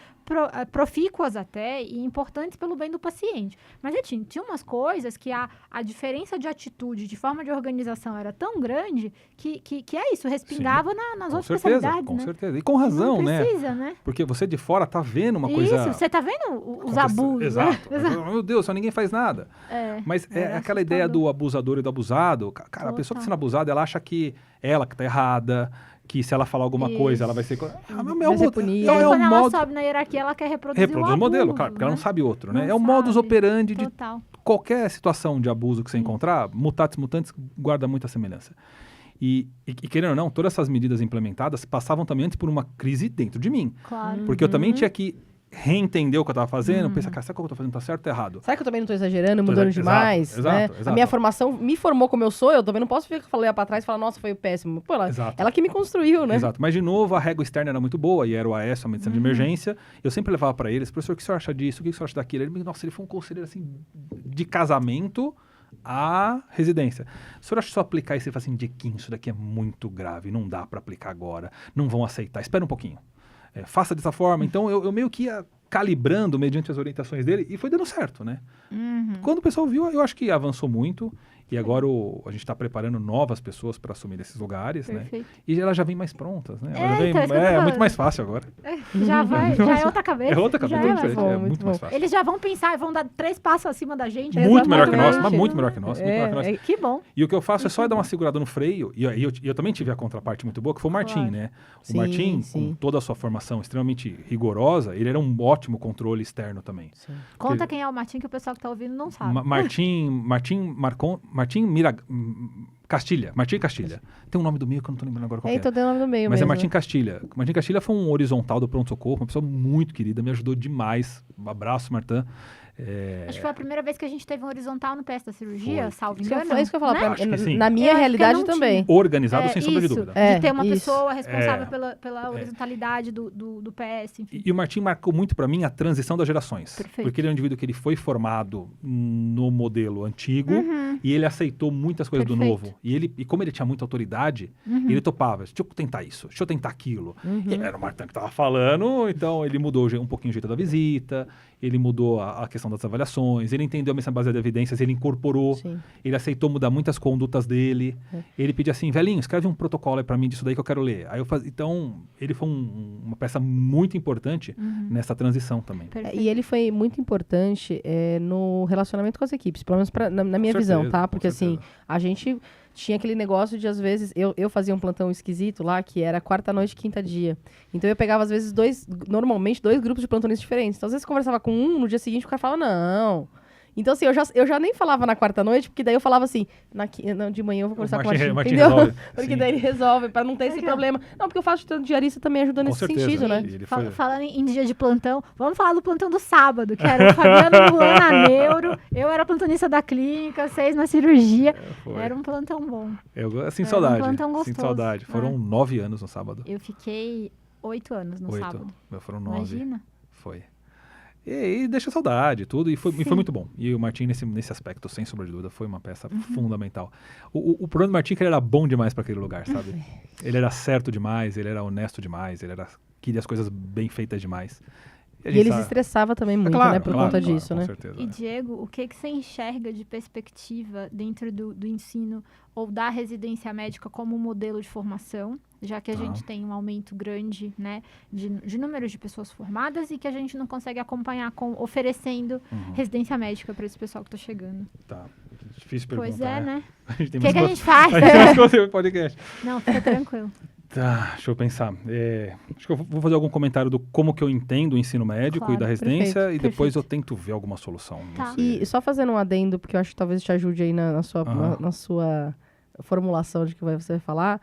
profícuas até e importantes pelo bem do paciente. Mas tinha umas coisas que a diferença de atitude, de forma de organização era tão grande que é isso, respingava nas Com outras certeza, especialidades, com né? certeza. E com razão, Não né? precisa, né? Porque você de fora tá vendo uma coisa... Isso, você tá vendo os acontecer. abusos, Exato. né? Meu Deus, só ninguém faz nada. Mas é era aquela ideia assustador. do abusador e do abusado. Cara, a pessoa que está Total. sendo abusada, ela acha que ela que tá errada, que se ela falar alguma coisa, ela vai ser... Vai ser punida. E aí, É o quando ela modo... sobe na hierarquia, ela quer reproduzir Reproduz o o modelo, abuso, claro, porque ela não né? sabe outro, né? Não É o modus sabe. operandi de Total. qualquer situação de abuso que você encontrar, mutatis mutandis guarda muita semelhança. E querendo ou não, todas essas medidas implementadas passavam também antes por uma crise dentro de mim. Claro. Porque eu também tinha que reentender o que eu estava fazendo, pensar, cara, será que o que eu estou fazendo tá certo ou tá errado? Será que eu também não tô exagerando, Tô mudando exato, demais? exato, né? exato. A minha formação me formou como eu sou, eu também não posso ficar falando pra trás e falar, nossa, foi o péssimo. Pô, Exato. ela que me construiu, né? Exato. Mas, de novo, a régua externa era muito boa, e era o AS, a medicina de emergência. Eu sempre levava para eles, professor, o que o senhor acha disso? O que o senhor acha daquilo? Nossa, ele foi um conselheiro, assim, de casamento à residência. O senhor acha que se eu aplicar isso, ele fala assim, Diquinho, isso daqui é muito grave, não dá para aplicar agora, não vão aceitar, espera um pouquinho. Faça dessa forma. Então, eu meio que ia calibrando mediante as orientações dele e foi dando certo, né? Quando o pessoal viu, eu acho que avançou muito e agora a gente está preparando novas pessoas para assumir esses lugares, Perfeito. né? E elas já vêm mais prontas, né? É, Elas já vêm- então, isso que eu tô é falando. muito mais fácil agora. Já é outra cabeça. É outra cabeça, já é mais diferente, fácil. é muito mais bom. fácil. Eles já vão pensar e vão dar 3 passos acima da gente. Muito melhor que nós, Exatamente. mas muito melhor que nós. Muito melhor que nós. Que bom. E o que eu faço é só dar uma segurada no freio, e eu também tive a contraparte muito boa, que foi o Martim, Claro. né? O Sim, Martim, sim. com toda a sua formação extremamente rigorosa, ele era um ótimo controle externo também. Conta quem é o Martim, que o pessoal que tá ouvindo não sabe. Martim Castilha. Tem um nome do meio que eu não tô lembrando agora qual É, que é. então tem o nome do meio Mas mesmo. é Martim Castilha. Martim Castilha foi um horizontal do pronto-socorro, uma pessoa muito querida, me ajudou demais. Um abraço, Martã. Acho que foi a primeira vez que a gente teve um horizontal no PS da cirurgia, Foi. salvo Isso engano. é isso que eu ia falar. né? Acho que sim. Na minha Eu acho que realidade não também. Organizado, sem sombra de isso, dúvida. de ter uma isso. pessoa responsável pela horizontalidade do PS, enfim. E o Martim marcou muito para mim a transição das gerações. Perfeito. Porque ele é um indivíduo que ele foi formado no modelo antigo e ele aceitou muitas coisas do Perfeito. novo. E como ele tinha muita autoridade, ele topava. Deixa eu tentar isso, deixa eu tentar aquilo. E era o Martin que estava falando, então ele mudou um pouquinho o jeito da visita, ele mudou a questão das avaliações, ele entendeu a missão baseada em evidências, ele incorporou, Sim. ele aceitou mudar muitas condutas dele. Ele pedia assim, velhinho, escreve um protocolo aí pra mim disso daí que eu quero ler. Aí então, ele foi uma peça muito importante nessa transição também. Perfeito. E ele foi muito importante no relacionamento com as equipes, pelo menos na minha Com visão, certeza, tá? com Porque assim, certeza. a gente tinha aquele negócio de, às vezes, eu fazia um plantão esquisito lá, que era quarta noite, quinta dia. Então eu pegava, às vezes, normalmente dois grupos de plantonistas diferentes. Então, às vezes, eu conversava com um, no dia seguinte o cara falava, não. Então, assim, eu já nem falava na quarta noite, porque daí eu falava assim, não, de manhã eu vou conversar com o Martim, Martim entendeu? resolve. Porque Sim. daí ele resolve, pra não ter esse problema. Não, porque o fato de ter um diarista também ajuda Com nesse certeza. sentido, né? Ele foi- Falando em dia de plantão, vamos falar do plantão do sábado, que era o Fabiano e o Luan na neuro, eu era plantonista da clínica, vocês na cirurgia. Foi. Era um plantão bom. Eu sinto Era um saudade. plantão Sinto gostoso. saudade. Foram 9 anos no sábado. Eu fiquei 8 anos no 8. sábado. Foram 9. Imagina. Foi. E deixa saudade, tudo. E foi muito bom. E o Martim, nesse aspecto, sem sombra de dúvida, foi uma peça fundamental. O problema do Martim é que ele era bom demais para aquele lugar, sabe? Ele era certo demais, ele era honesto demais, queria as coisas bem feitas demais. E ele se estressava também muito, né? Por conta disso, com né? certeza. E, Diego, o que você enxerga de perspectiva dentro do ensino ou da residência médica como modelo de formação, já que a gente tem um aumento grande, né, de números de pessoas formadas e que a gente não consegue acompanhar oferecendo residência médica para esse pessoal que está chegando? Tá. Difícil pergunta, Pois é, né? A gente tem O que a mais gente faz? A gente tem mais conteúdo no podcast. Não, fica tranquilo. Tá, deixa eu pensar. Acho que eu vou fazer algum comentário do como que eu entendo o ensino médico Claro, e da residência perfeito, e depois perfeito. eu tento ver alguma solução. Não Tá. sei. E só fazendo um adendo, porque eu acho que talvez te ajude aí na sua formulação de que você vai falar.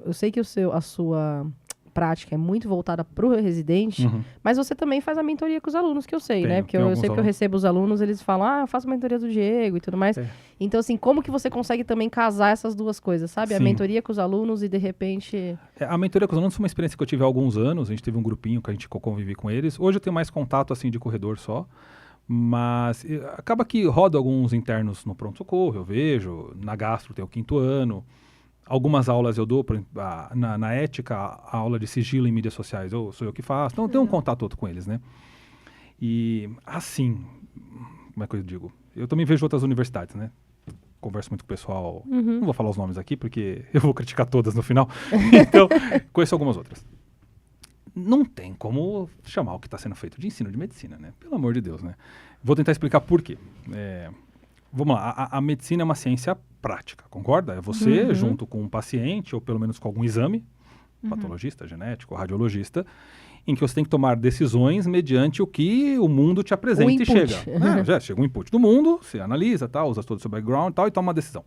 Eu sei que a sua prática é muito voltada para o residente, mas você também faz a mentoria com os alunos, que eu sei, né? Porque eu alguns sei que eu alunos. recebo os alunos, eles falam, eu faço a mentoria do Diego e tudo mais. É. Então, assim, como que você consegue também casar essas duas coisas, sabe? A Sim. mentoria com os alunos e, de repente... A mentoria com os alunos foi uma experiência que eu tive há alguns anos. A gente teve um grupinho que a gente convive com eles. Hoje eu tenho mais contato, assim, de corredor só. Mas acaba que roda alguns internos no pronto-socorro, eu vejo. Na gastro tem o 5º ano. Algumas aulas eu dou, na ética, a aula de sigilo em mídias sociais sou eu que faço. Então eu tenho um contato outro com eles, né? E, assim, como é que eu digo? Eu também vejo outras universidades, né? Converso muito com o pessoal. Não vou falar os nomes aqui, porque eu vou criticar todas no final. Então, conheço algumas outras. Não tem como chamar o que está sendo feito de ensino de medicina, né? Pelo amor de Deus, né? Vou tentar explicar por quê. Vamos lá, a medicina é uma ciência prática, concorda? É você, junto com um paciente, ou pelo menos com algum exame, patologista, genético, radiologista, em que você tem que tomar decisões mediante o que o mundo te apresenta e chega. Já chega um input do mundo, você analisa, tal, usa todo o seu background tal, e toma uma decisão.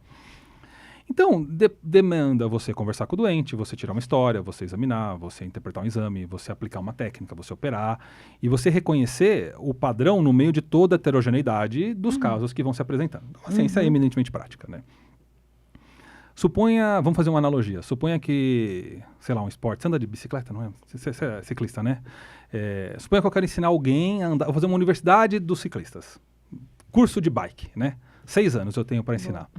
Então, demanda você conversar com o doente, você tirar uma história, você examinar, você interpretar um exame, você aplicar uma técnica, você operar, e você reconhecer o padrão no meio de toda a heterogeneidade dos casos que vão se apresentando. Então, a ciência é eminentemente prática, né? Suponha, vamos fazer uma analogia, suponha que, sei lá, um esporte, você anda de bicicleta, não é? Você é ciclista, né? Suponha que eu quero ensinar alguém a andar, vou fazer uma universidade dos ciclistas. Curso de bike, né? 6 anos eu tenho para ensinar.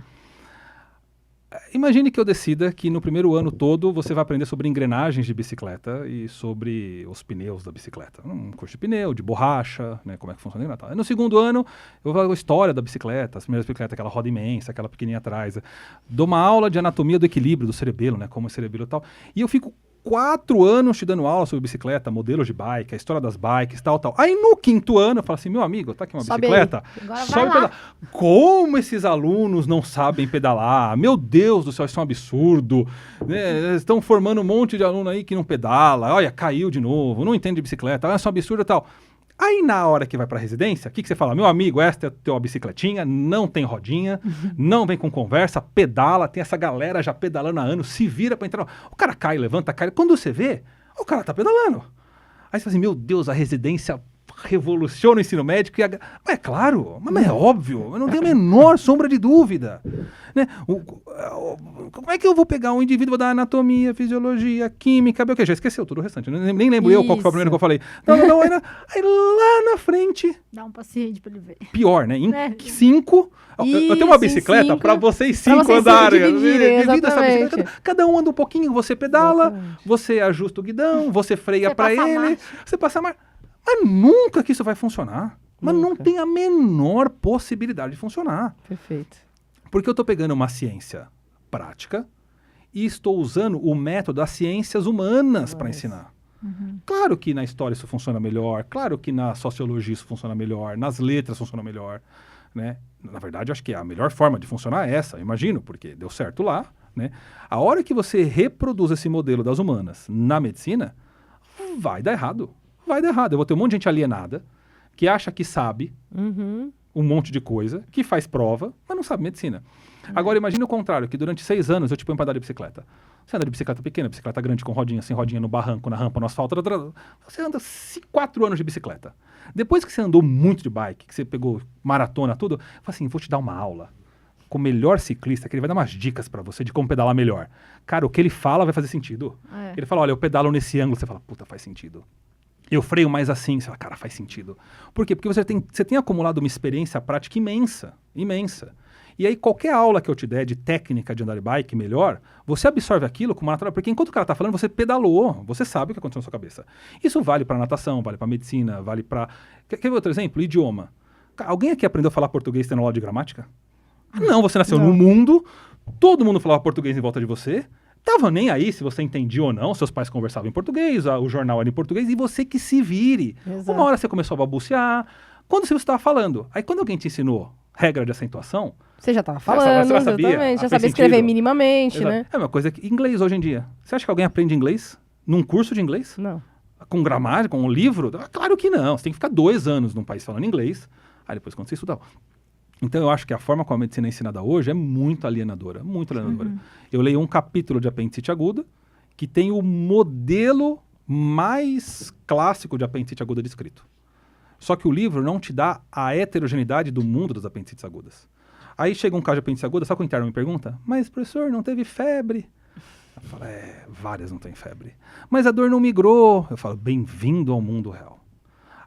Imagine que eu decida que no primeiro ano todo você vai aprender sobre engrenagens de bicicleta e sobre os pneus da bicicleta. Um curso de pneu, de borracha, né, como é que funciona a engrenagem. No segundo ano, eu vou falar a história da bicicleta, as primeiras bicicletas, aquela roda imensa, aquela pequenininha atrás. Dou uma aula de anatomia do equilíbrio do cerebelo, né, como é o cerebelo e tal. E eu fico 4 anos te dando aula sobre bicicleta, modelos de bike, a história das bikes, tal. Aí no 5º ano eu falo assim, meu amigo, tá aqui uma Sobe bicicleta, Agora vai sobe lá. pedalar. Como esses alunos não sabem pedalar? Meu Deus do céu, isso é um absurdo. Né? Eles estão formando um monte de aluno aí que não pedala, olha, caiu de novo, não entende de bicicleta, isso é um absurdo e tal. Aí na hora que vai pra residência, o que você fala? Meu amigo, esta é a tua bicicletinha, não tem rodinha, não vem com conversa, pedala, tem essa galera já pedalando há anos, se vira pra entrar. O cara cai, levanta, cai. Quando você vê, o cara tá pedalando. Aí você fala assim, meu Deus, a residência revoluciona o ensino médico. Mas é claro, mas é óbvio, eu não tenho a menor sombra de dúvida. Né? Como é que eu vou pegar um indivíduo da anatomia, fisiologia, química, bioquímica? Já esqueceu tudo o restante, nem lembro eu qual que foi o primeiro que eu falei. Não, aí lá na frente... Dá um paciente pra ele ver. Pior, né? Em Né? 5... Eu tenho uma bicicleta para vocês 5 andarem. Divida essa bicicleta. Cada um anda um pouquinho, você pedala, você ajusta o guidão, você freia para ele, você passa a marcha. Mas nunca que isso vai funcionar. Mas não tem a menor possibilidade de funcionar. Perfeito. Porque eu estou pegando uma ciência prática e estou usando o método das ciências humanas para ensinar. Claro que na história isso funciona melhor, claro que na sociologia isso funciona melhor, nas letras funciona melhor, né? Na verdade, eu acho que a melhor forma de funcionar é essa, imagino, porque deu certo lá, né? A hora que você reproduz esse modelo das humanas na medicina, vai dar errado. Vai dar errado. Eu vou ter um monte de gente alienada que acha que sabe um monte de coisa, que faz prova, mas não sabe medicina. Agora, imagine o contrário, que durante 6 anos eu te ponho para andar de bicicleta. Você anda de bicicleta pequena, bicicleta grande, com rodinha, sem rodinha, no barranco, na rampa, no asfalto. Você anda 4 anos de bicicleta. Depois que você andou muito de bike, que você pegou maratona, tudo, eu falo assim, vou te dar uma aula com o melhor ciclista, que ele vai dar umas dicas para você de como pedalar melhor. Cara, o que ele fala vai fazer sentido. Ele fala, olha, eu pedalo nesse ângulo, você fala, puta, faz sentido. Eu freio mais assim, você fala, cara, faz sentido. Por quê? Porque você tem acumulado uma experiência prática imensa, imensa. E aí, qualquer aula que eu te der de técnica de andar de bike melhor, você absorve aquilo com uma natural. Porque enquanto o cara tá falando, você pedalou, você sabe o que aconteceu na sua cabeça. Isso vale para natação, vale para medicina, vale para... Quer ver outro exemplo? Idioma. Alguém aqui aprendeu a falar português tendo aula de gramática? Não, você nasceu no mundo, todo mundo falava português em volta de você, tava nem aí se você entendia ou não, seus pais conversavam em português, o jornal era em português, e você que se vire. Exato. Uma hora você começou a balbuciar, quando você estava falando. Aí quando alguém te ensinou regra de acentuação... Você já estava falando, você já sabia, exatamente. Já sabia escrever minimamente, Exato. né? É uma coisa que... Inglês hoje em dia. Você acha que alguém aprende inglês num curso de inglês? Não. Com gramática, com um livro? Claro que não. Você tem que ficar 2 anos num país falando inglês, aí depois quando você estudar. Então eu acho que a forma como a medicina é ensinada hoje é muito alienadora, muito alienadora. Eu leio um capítulo de apendicite aguda, que tem o modelo mais clássico de apendicite aguda descrito. Só que o livro não te dá a heterogeneidade do mundo das apendicites agudas. Aí chega um caso de apendicite aguda, sabe o que o interno me pergunta? Mas, professor, não teve febre? Eu falo, várias não têm febre. Mas a dor não migrou. Eu falo, bem-vindo ao mundo real.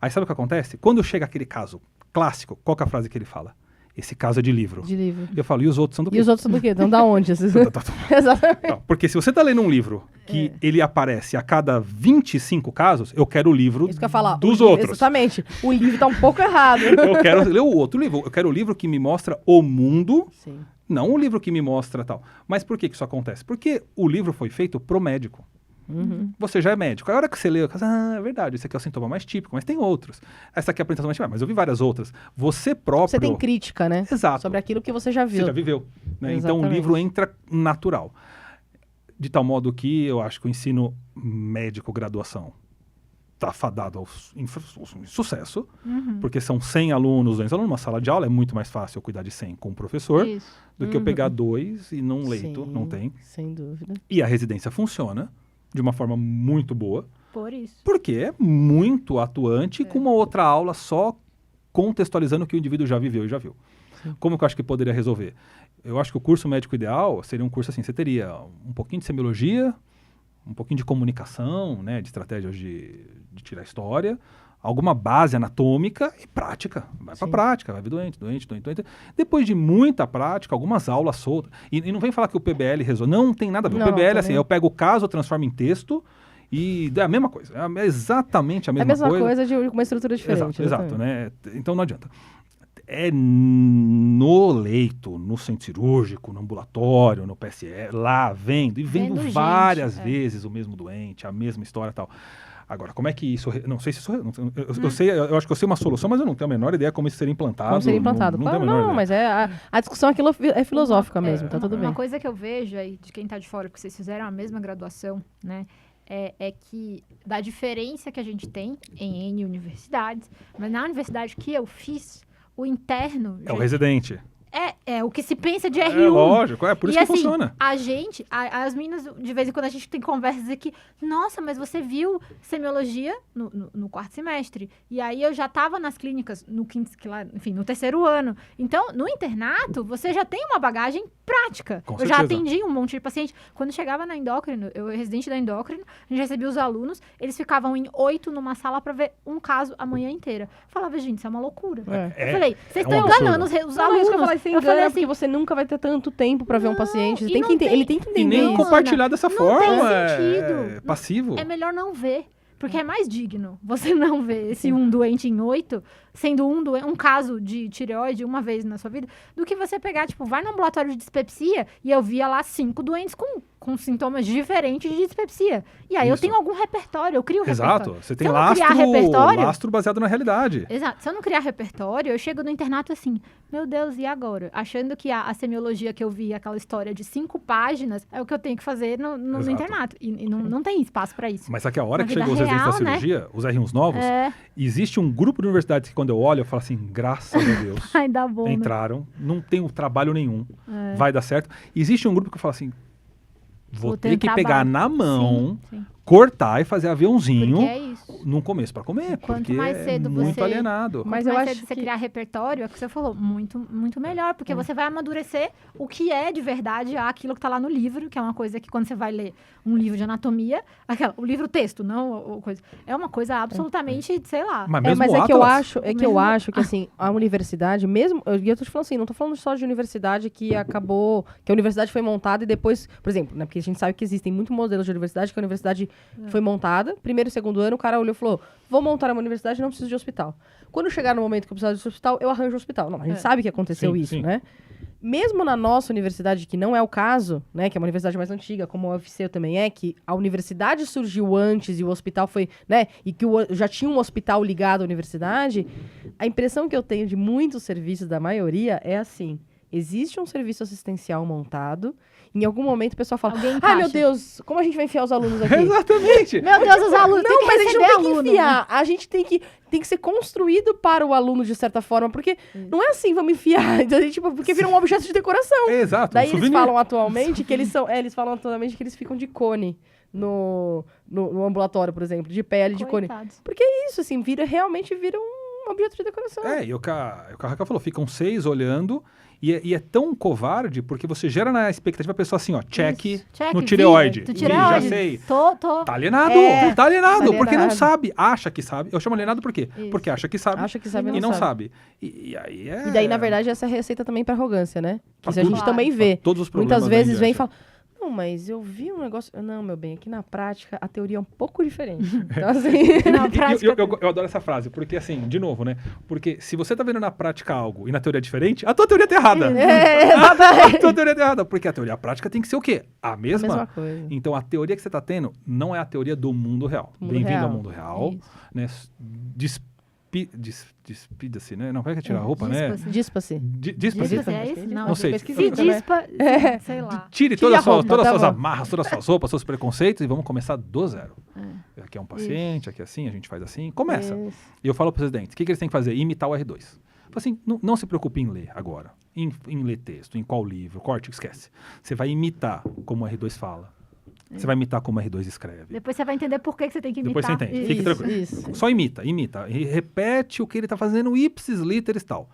Aí sabe o que acontece? Quando chega aquele caso clássico, qual que é a frase que ele fala? Esse caso é de livro. De livro. Eu falo, e os outros são do quê? E os outros são do quê? Então da onde? Exatamente. Não, porque se você tá lendo um livro que ele aparece a cada 25 casos, eu quero o livro Isso que eu ia falar. dos outros. Exatamente. O livro tá um pouco errado. Eu quero ler o outro livro. Eu quero o livro que me mostra o mundo, Sim. não o livro que me mostra tal. Mas por que isso acontece? Porque o livro foi feito pro médico. Você já é médico. A hora que você lê, é verdade, esse aqui é o sintoma mais típico, mas tem outros. Essa aqui é a apresentação mais típica, mas eu vi várias outras. Você próprio... Você tem crítica, né? Exato. Sobre aquilo que você já viu. Você já viveu. Né? Então o livro entra natural. De tal modo que eu acho que o ensino médico, graduação, está fadado ao sucesso, porque são 100 alunos, 200 alunos numa sala de aula, é muito mais fácil eu cuidar de 100 com um professor do que eu pegar 2 e num leito, não tem. Sem dúvida. E a residência funciona de uma forma muito boa. Por isso. Porque é muito atuante com uma outra aula só contextualizando o que o indivíduo já viveu e já viu. Sim. Como que eu acho que poderia resolver? Eu acho que o curso médico ideal seria um curso assim, você teria um pouquinho de semiologia, um pouquinho de comunicação, né, de estratégias de tirar história, alguma base anatômica e prática. Vai para prática, vai ver doente. Depois de muita prática, algumas aulas soltas. E não vem falar que o PBL resolve. Não tem nada a ver. O PBL, assim, eu pego o caso, eu transformo em texto e é a mesma coisa. É exatamente a mesma coisa. É a mesma coisa de uma estrutura diferente. Exato, né? Então não adianta. É no leito, no centro cirúrgico, no ambulatório, no PSE, lá vendo várias vezes o mesmo doente, a mesma história e tal. Agora, como é que isso... Não sei se isso... eu acho que eu sei uma solução, mas eu não tenho a menor ideia como isso seria implantado. Como seria implantado. Não, mas a discussão aqui é filosófica mesmo, tá tudo bem. Uma coisa que eu vejo aí, de quem tá de fora, porque vocês fizeram a mesma graduação, né? É que da diferença que a gente tem em N universidades, mas na universidade que eu fiz, o interno... É o residente. É o que se pensa de R1. É lógico, é por isso E que assim, funciona. a gente, as meninas, de vez em quando a gente tem conversas aqui, nossa, mas você viu semiologia no quarto semestre. E aí eu já tava nas clínicas no quinto, enfim, no terceiro ano. Então, no internato, você já tem uma bagagem prática. Com Eu já certeza. atendi um monte de paciente. Quando chegava na endócrino, eu residente da endócrino, a gente recebia os alunos, eles ficavam em 8 numa sala pra ver um caso a manhã inteira. Eu falava, gente, isso é uma loucura. Eu falei, vocês um estão absurdo. enganando os Não, isso alunos. que eu falei, você Eu engana, falei porque você nunca vai ter tanto tempo pra ver um paciente. Você e tem não que tem- ele tem que E entender nem isso. compartilhar dessa Não forma. tem É sentido. passivo. É melhor não ver. Porque é mais digno você não ver esse um doente em 8, sendo um caso de tireoide uma vez na sua vida, do que você pegar, tipo, vai no ambulatório de dispepsia e eu via lá 5 doentes com sintomas diferentes de dispepsia. E aí eu Isso. tenho algum repertório, eu crio Exato. repertório. Você tem Se eu não criar repertório- lastro baseado na realidade. Exato. Se eu não criar repertório, eu chego no internato assim, meu Deus, e agora? Achando que a semiologia que eu vi, aquela história de 5 páginas, é o que eu tenho que fazer no Exato. internato. E não tem espaço pra isso. Mas só que a hora Na que vida chegou os residentes da real, né? cirurgia, os R1s novos, É, existe um grupo de universidades que quando eu olho, eu falo assim, graças a Deus, ai, dá bom, né? entraram, não tem trabalho nenhum, É. vai dar certo. Existe um grupo que eu falo assim, vou ter ter um que pegar trabalho. na mão, Sim. cortar e fazer aviãozinho Porque é isso. no começo pra comer, Quanto porque mais é cedo muito você- alienado. Mas Quanto eu mais acho cedo você que- criar repertório, é o que você falou, muito melhor, porque você vai amadurecer o que é de verdade aquilo que tá lá no livro, que é uma coisa que quando você vai ler um livro de anatomia, o livro texto, não o coisa, é uma coisa absolutamente, sei lá. Mas mesmo Mas o é que eu Atlas, acho, que assim, a universidade, mesmo, e eu tô te falando assim, não tô falando só de universidade que acabou, que a universidade foi montada e depois, por exemplo, né, porque a gente sabe que existem muitos modelos de universidade que a universidade foi montada, primeiro e segundo ano, o cara olhou e falou, vou montar uma universidade, não preciso de hospital. Quando chegar no momento que eu precisar de hospital, eu arranjo hospital. Não, a gente sabe que aconteceu Sim, isso, sim. né? Mesmo na nossa universidade, que não é o caso, né, que é uma universidade mais antiga, como a UFC também é, que a universidade surgiu antes e o hospital foi, né, e que já tinha um hospital ligado à universidade, a impressão que eu tenho de muitos serviços, da maioria, é assim, existe um serviço assistencial montado, em algum momento o pessoal fala, Alguém ai encaixa. meu Deus, como a gente vai enfiar os alunos aqui? Exatamente. Meu Deus, os alunos têm Não, que mas a gente receber não tem que aluno. enfiar. A gente tem que ser construído para o aluno, de certa forma. Porque não é assim, vamos enfiar. Então, tipo, porque vira um objeto de decoração. Exato, Daí um eles souvenir. falam atualmente que eles falam atualmente que eles ficam de cone no ambulatório, por exemplo. De pele, de cone. Coitados. Porque é isso, assim, realmente vira um objeto de decoração. É, e o Raquel falou, ficam 6 olhando, e é tão covarde, porque você gera na expectativa a pessoa assim, ó, check Isso. Check, no vi, tireoide. do Vi, tireoide. já sei. Tô. Tá alienado, É, tá alienado, tá porque não alienado. sabe, acha que sabe. Eu chamo alienado por quê? Isso. Porque acha que sabe Acha que sabe e não sabe. E aí é... E daí, na verdade, essa é a receita também pra arrogância, né? Que Pra isso a tudo. gente também vê. Todos os problemas Muitas da vezes vem e indiante. fala, não, mas eu vi um negócio... Não, meu bem, aqui na prática a teoria é um pouco diferente. Então, assim... Na E prática, eu adoro essa frase, porque assim, de novo, né? Porque se você tá vendo na prática algo e na teoria é diferente, a tua teoria tá errada. É, A exatamente. tua teoria tá errada, porque a teoria prática tem que ser o quê? A A mesma? mesma coisa. Então, a teoria que você tá tendo não é a teoria do mundo real. Mundo Bem-vindo real. ao mundo real. Isso. Né? Despida-se, né? Não, como é que é tirar a roupa, né? Dispa-se. Dispa-se. Dispa-se. Dispa-se, é isso? Não sei. Se Pesquisa, né? dispa, sei lá. Tire Tire todas a as suas, roupa, todas as tá suas bom. amarras, todas as suas roupas, seus preconceitos e vamos começar do zero. Aqui é um paciente, aqui é assim, a gente faz assim. Começa. Isso. E eu falo para os residentes, o que eles têm que fazer? Imitar o R2. Falo assim, não se preocupe em ler agora, em ler texto, em qual livro, qual artigo, esquece. Você vai imitar como o R2 fala. Você vai imitar como o R2 escreve. Depois você vai entender por que você tem que imitar. Depois você entende. Fique Isso, tranquilo. isso. Só imita. E repete o que ele está fazendo, ipsis literis tal.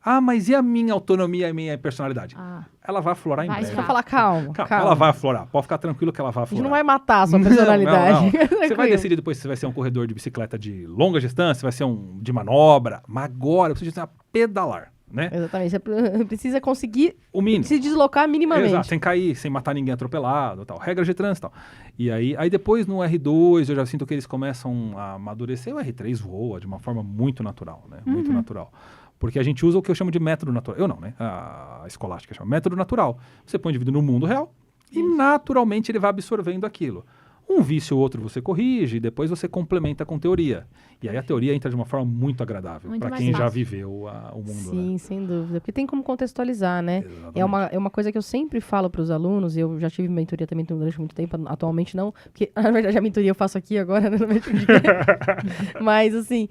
Ah, mas e a minha autonomia e a minha personalidade? Ah, Ela vai aflorar em Vai breve. Deixa eu falar, calma. Ela vai aflorar. Pode ficar tranquilo que ela vai A aflorar. gente não vai matar a sua Não, personalidade. não. Você vai Tranquilo. decidir depois se vai ser um corredor de bicicleta de longa distância, se vai ser um de manobra. Mas agora eu preciso pedalar, né? Exatamente. Você precisa conseguir O mínimo. se deslocar minimamente. Exato, sem cair, sem matar ninguém atropelado, tal. Regras de trânsito, tal. E aí depois no R2 eu já sinto que eles começam a amadurecer. O R3 voa de uma forma muito natural, né? Muito natural. Porque a gente usa o que eu chamo de método natural. Eu não, né? A escolástica chama método natural. Você põe o indivíduo no mundo real e naturalmente ele vai absorvendo aquilo. Um Um vício ou outro você corrige, e depois você complementa com teoria. E aí a teoria entra de uma forma muito agradável Muito para mais quem já fácil. viveu o mundo. Sim, Né? sem dúvida. Porque tem como contextualizar, né? Exatamente. É uma coisa que eu sempre falo para os alunos, e eu já tive mentoria também durante muito tempo, atualmente não, porque na verdade a mentoria eu faço aqui agora, né? No Médico de Quevedo. Mas, assim,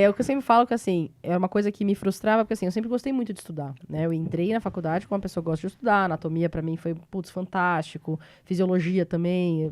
o que eu sempre falo que, assim, é uma coisa que me frustrava, porque, assim, eu sempre gostei muito de estudar, né? Eu entrei na faculdade como uma pessoa que gosta de estudar, anatomia para mim foi, putz, fantástico, fisiologia também.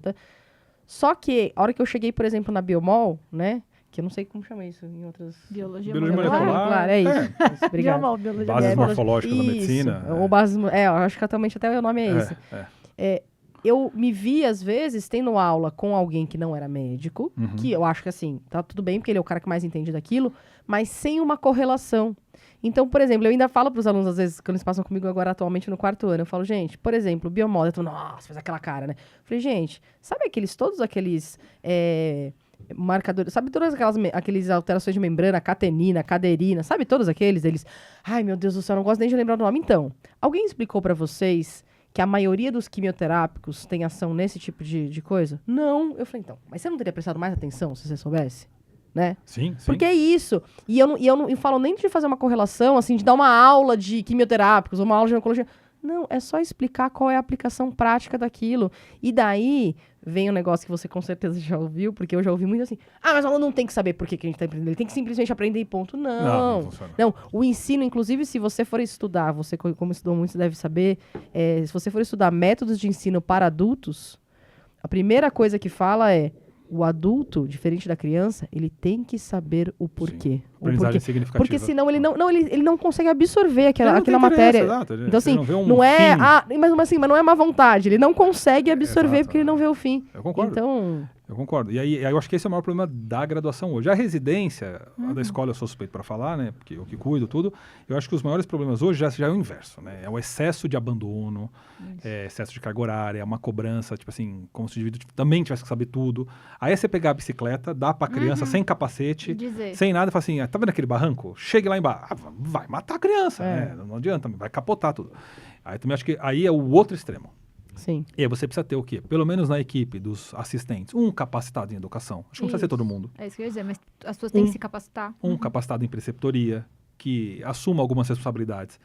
Só que, a hora que eu cheguei, por exemplo, na Biomol, né? Que eu não sei como chama isso em outras... Biologia Biologia molecular. molecular. É isso. Obrigado. Biomol, biologia Bases molecular. morfológicas da Isso, medicina. Ou bases... eu acho que atualmente até o nome é esse. Eu me vi, às vezes, tendo aula com alguém que não era médico, que eu acho que, assim, tá tudo bem, porque ele é o cara que mais entende daquilo, mas sem uma correlação. Então, por exemplo, eu ainda falo para os alunos, às vezes, quando eles passam comigo agora atualmente no 4º ano, eu falo, gente, por exemplo, biomol, eu tô, nossa, fez aquela cara, né? Eu falei, gente, sabe todos aqueles marcadores, sabe todas aquelas alterações de membrana, catenina, caderina, sabe todos aqueles? Eles, ai, meu Deus do céu, eu não gosto nem de lembrar o nome. Então, alguém explicou para vocês que a maioria dos quimioterápicos tem ação nesse tipo de coisa? Não. Eu falei, então, mas você não teria prestado mais atenção se você soubesse? Né? Sim. Porque é isso. E eu não falo nem de fazer uma correlação, assim, de dar uma aula de quimioterápicos ou uma aula de oncologia. Não, é só explicar qual é a aplicação prática daquilo. E daí vem um negócio que você com certeza já ouviu, porque eu já ouvi muito assim, mas o aluno não tem que saber por que a gente está aprendendo, ele tem que simplesmente aprender e ponto. Não funciona. Não, o ensino, inclusive, se você for estudar, você como estudou muito, você deve saber, se você for estudar métodos de ensino para adultos, a primeira coisa que fala é, o adulto, diferente da criança, ele tem que saber o porquê. Aprendizagem significativa. Porque senão ele não consegue absorver aquela tem matéria. interesse, exato. Então, assim, não vê um não é. fim. Mas não é má vontade. Ele não consegue absorver Exato, porque ele não vê o fim. Eu concordo. Então. Eu concordo. E aí eu acho que esse é o maior problema da graduação hoje. A residência, a da escola eu sou suspeito para falar, né? Porque eu que cuido tudo. Eu acho que os maiores problemas hoje já é o inverso, né? É o excesso de abandono, excesso de carga horária, é uma cobrança, tipo assim, como se o indivíduo também tivesse que saber tudo. Aí é você pegar a bicicleta, dá pra criança sem capacete, Dizer. sem nada, e fala assim, tá vendo aquele barranco? Chegue lá embaixo. Vai matar a criança, né? Não adianta, vai capotar tudo. Aí também acho que aí é o outro extremo. Sim. E aí você precisa ter o quê? Pelo menos na equipe dos assistentes, um capacitado em educação. Acho que não precisa ser todo mundo. É isso que eu ia dizer, mas as pessoas têm que se capacitar. Um capacitado em preceptoria, que assuma algumas responsabilidades.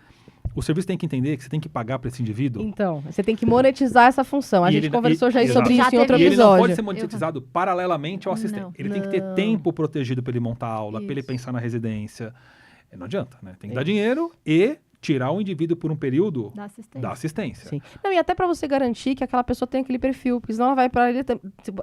O serviço tem que entender que você tem que pagar para esse indivíduo. Então, você tem que monetizar essa função. A E gente ele- conversou já exato. sobre Já isso em outro teve E ele não episódio. pode ser monetizado paralelamente ao assistente. Não. Ele tem que ter Não. tempo protegido para ele montar a aula, para ele Isso. pensar na residência. Não adianta, né? Tem que dar dinheiro e tirar o indivíduo por um período Da assistência. da assistência. Sim. Não, e até pra você garantir que aquela pessoa tem aquele perfil, porque senão ela vai pra ele.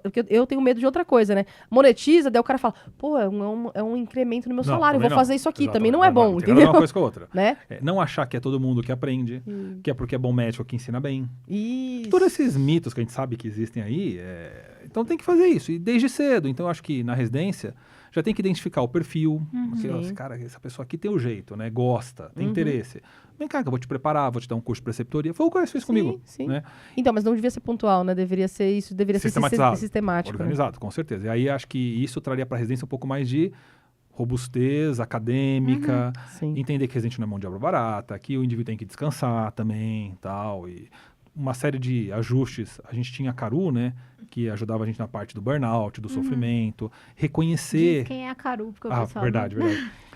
Porque eu tenho medo de outra coisa, né? Monetiza, daí o cara fala, pô, é um incremento no meu Não, salário, também vou não. fazer isso aqui. Exatamente. Também não é bom, Tem nada a ver entendeu? uma coisa com a outra. Né? Não achar que é todo mundo que aprende, que é porque é bom médico que ensina bem. Isso. Todos esses mitos que a gente sabe que existem aí, então tem que fazer isso, e desde cedo. Então, eu acho que na residência já tem que identificar o perfil. Sim. Cara, essa pessoa aqui tem o jeito, né? Gosta, tem interesse. Vem cá, que eu vou te preparar, vou te dar um curso de preceptoria. Foi o que você fez comigo. Sim. Né? Então, mas não devia ser pontual, né? Deveria ser isso, deveria ser sistemático. Né? Organizado, com certeza. E aí acho que isso traria para a residência um pouco mais de robustez acadêmica, Sim. entender que residente não é mão de obra barata, que o indivíduo tem que descansar também, tal, e uma série de ajustes. A gente tinha a Caru, né, que ajudava a gente na parte do burnout, do sofrimento, reconhecer... Diz quem é a Caru, porque eu verdade.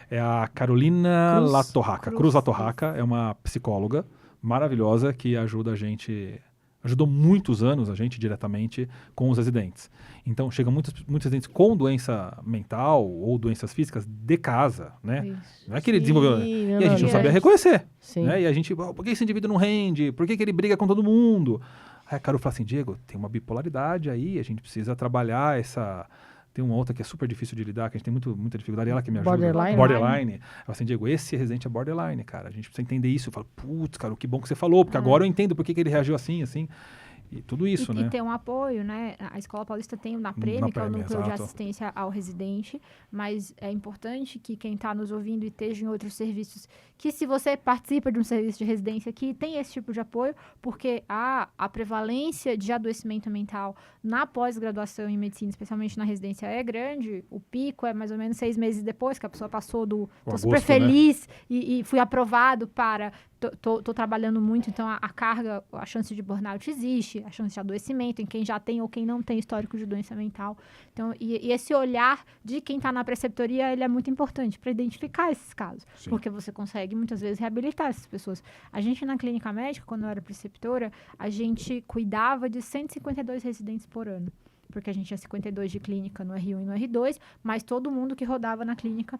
É a Carolina Cruz. Latorraca. Cruz Latorraca é uma psicóloga maravilhosa que ajuda a gente... Ajudou muitos anos a gente diretamente com os residentes. Então, chegam muitos residentes com doença mental ou doenças físicas de casa, né? Isso. Não é que ele desenvolveu... Sim, E a gente não sabia reconhecer. Sim. Né? E a gente, por que esse indivíduo não rende? Por que ele briga com todo mundo? Aí a Carol fala assim, Diego, tem uma bipolaridade aí, a gente precisa trabalhar essa... Tem uma outra que é super difícil de lidar, que a gente tem muita dificuldade, ela que me ajuda. Borderline. Ela fala assim, Diego, esse residente é borderline, cara. A gente precisa entender isso. Eu falo, putz, cara, que bom que você falou, porque agora eu entendo por que ele reagiu assim. E tudo isso, né? E tem um apoio, né? A Escola Paulista tem o NAPREME, que é o Núcleo de exato. Assistência ao Residente, mas é importante que quem está nos ouvindo e esteja em outros serviços, que se você participa de um serviço de residência aqui, tem esse tipo de apoio, porque a prevalência de adoecimento mental na pós-graduação em medicina, especialmente na residência, é grande. O pico é mais ou menos 6 meses depois que a pessoa passou do tô agosto, super feliz e fui aprovado para tô trabalhando muito, então a carga, a chance de burnout existe, a chance de adoecimento em quem já tem ou quem não tem histórico de doença mental. Então, e esse olhar de quem está na preceptoria, ele é muito importante para identificar esses casos, Sim. porque você consegue muitas vezes reabilitar essas pessoas. A gente na clínica médica, quando eu era preceptora, a gente cuidava de 152 residentes por ano, porque a gente tinha 52 de clínica no R1 e no R2, mas todo mundo que rodava na clínica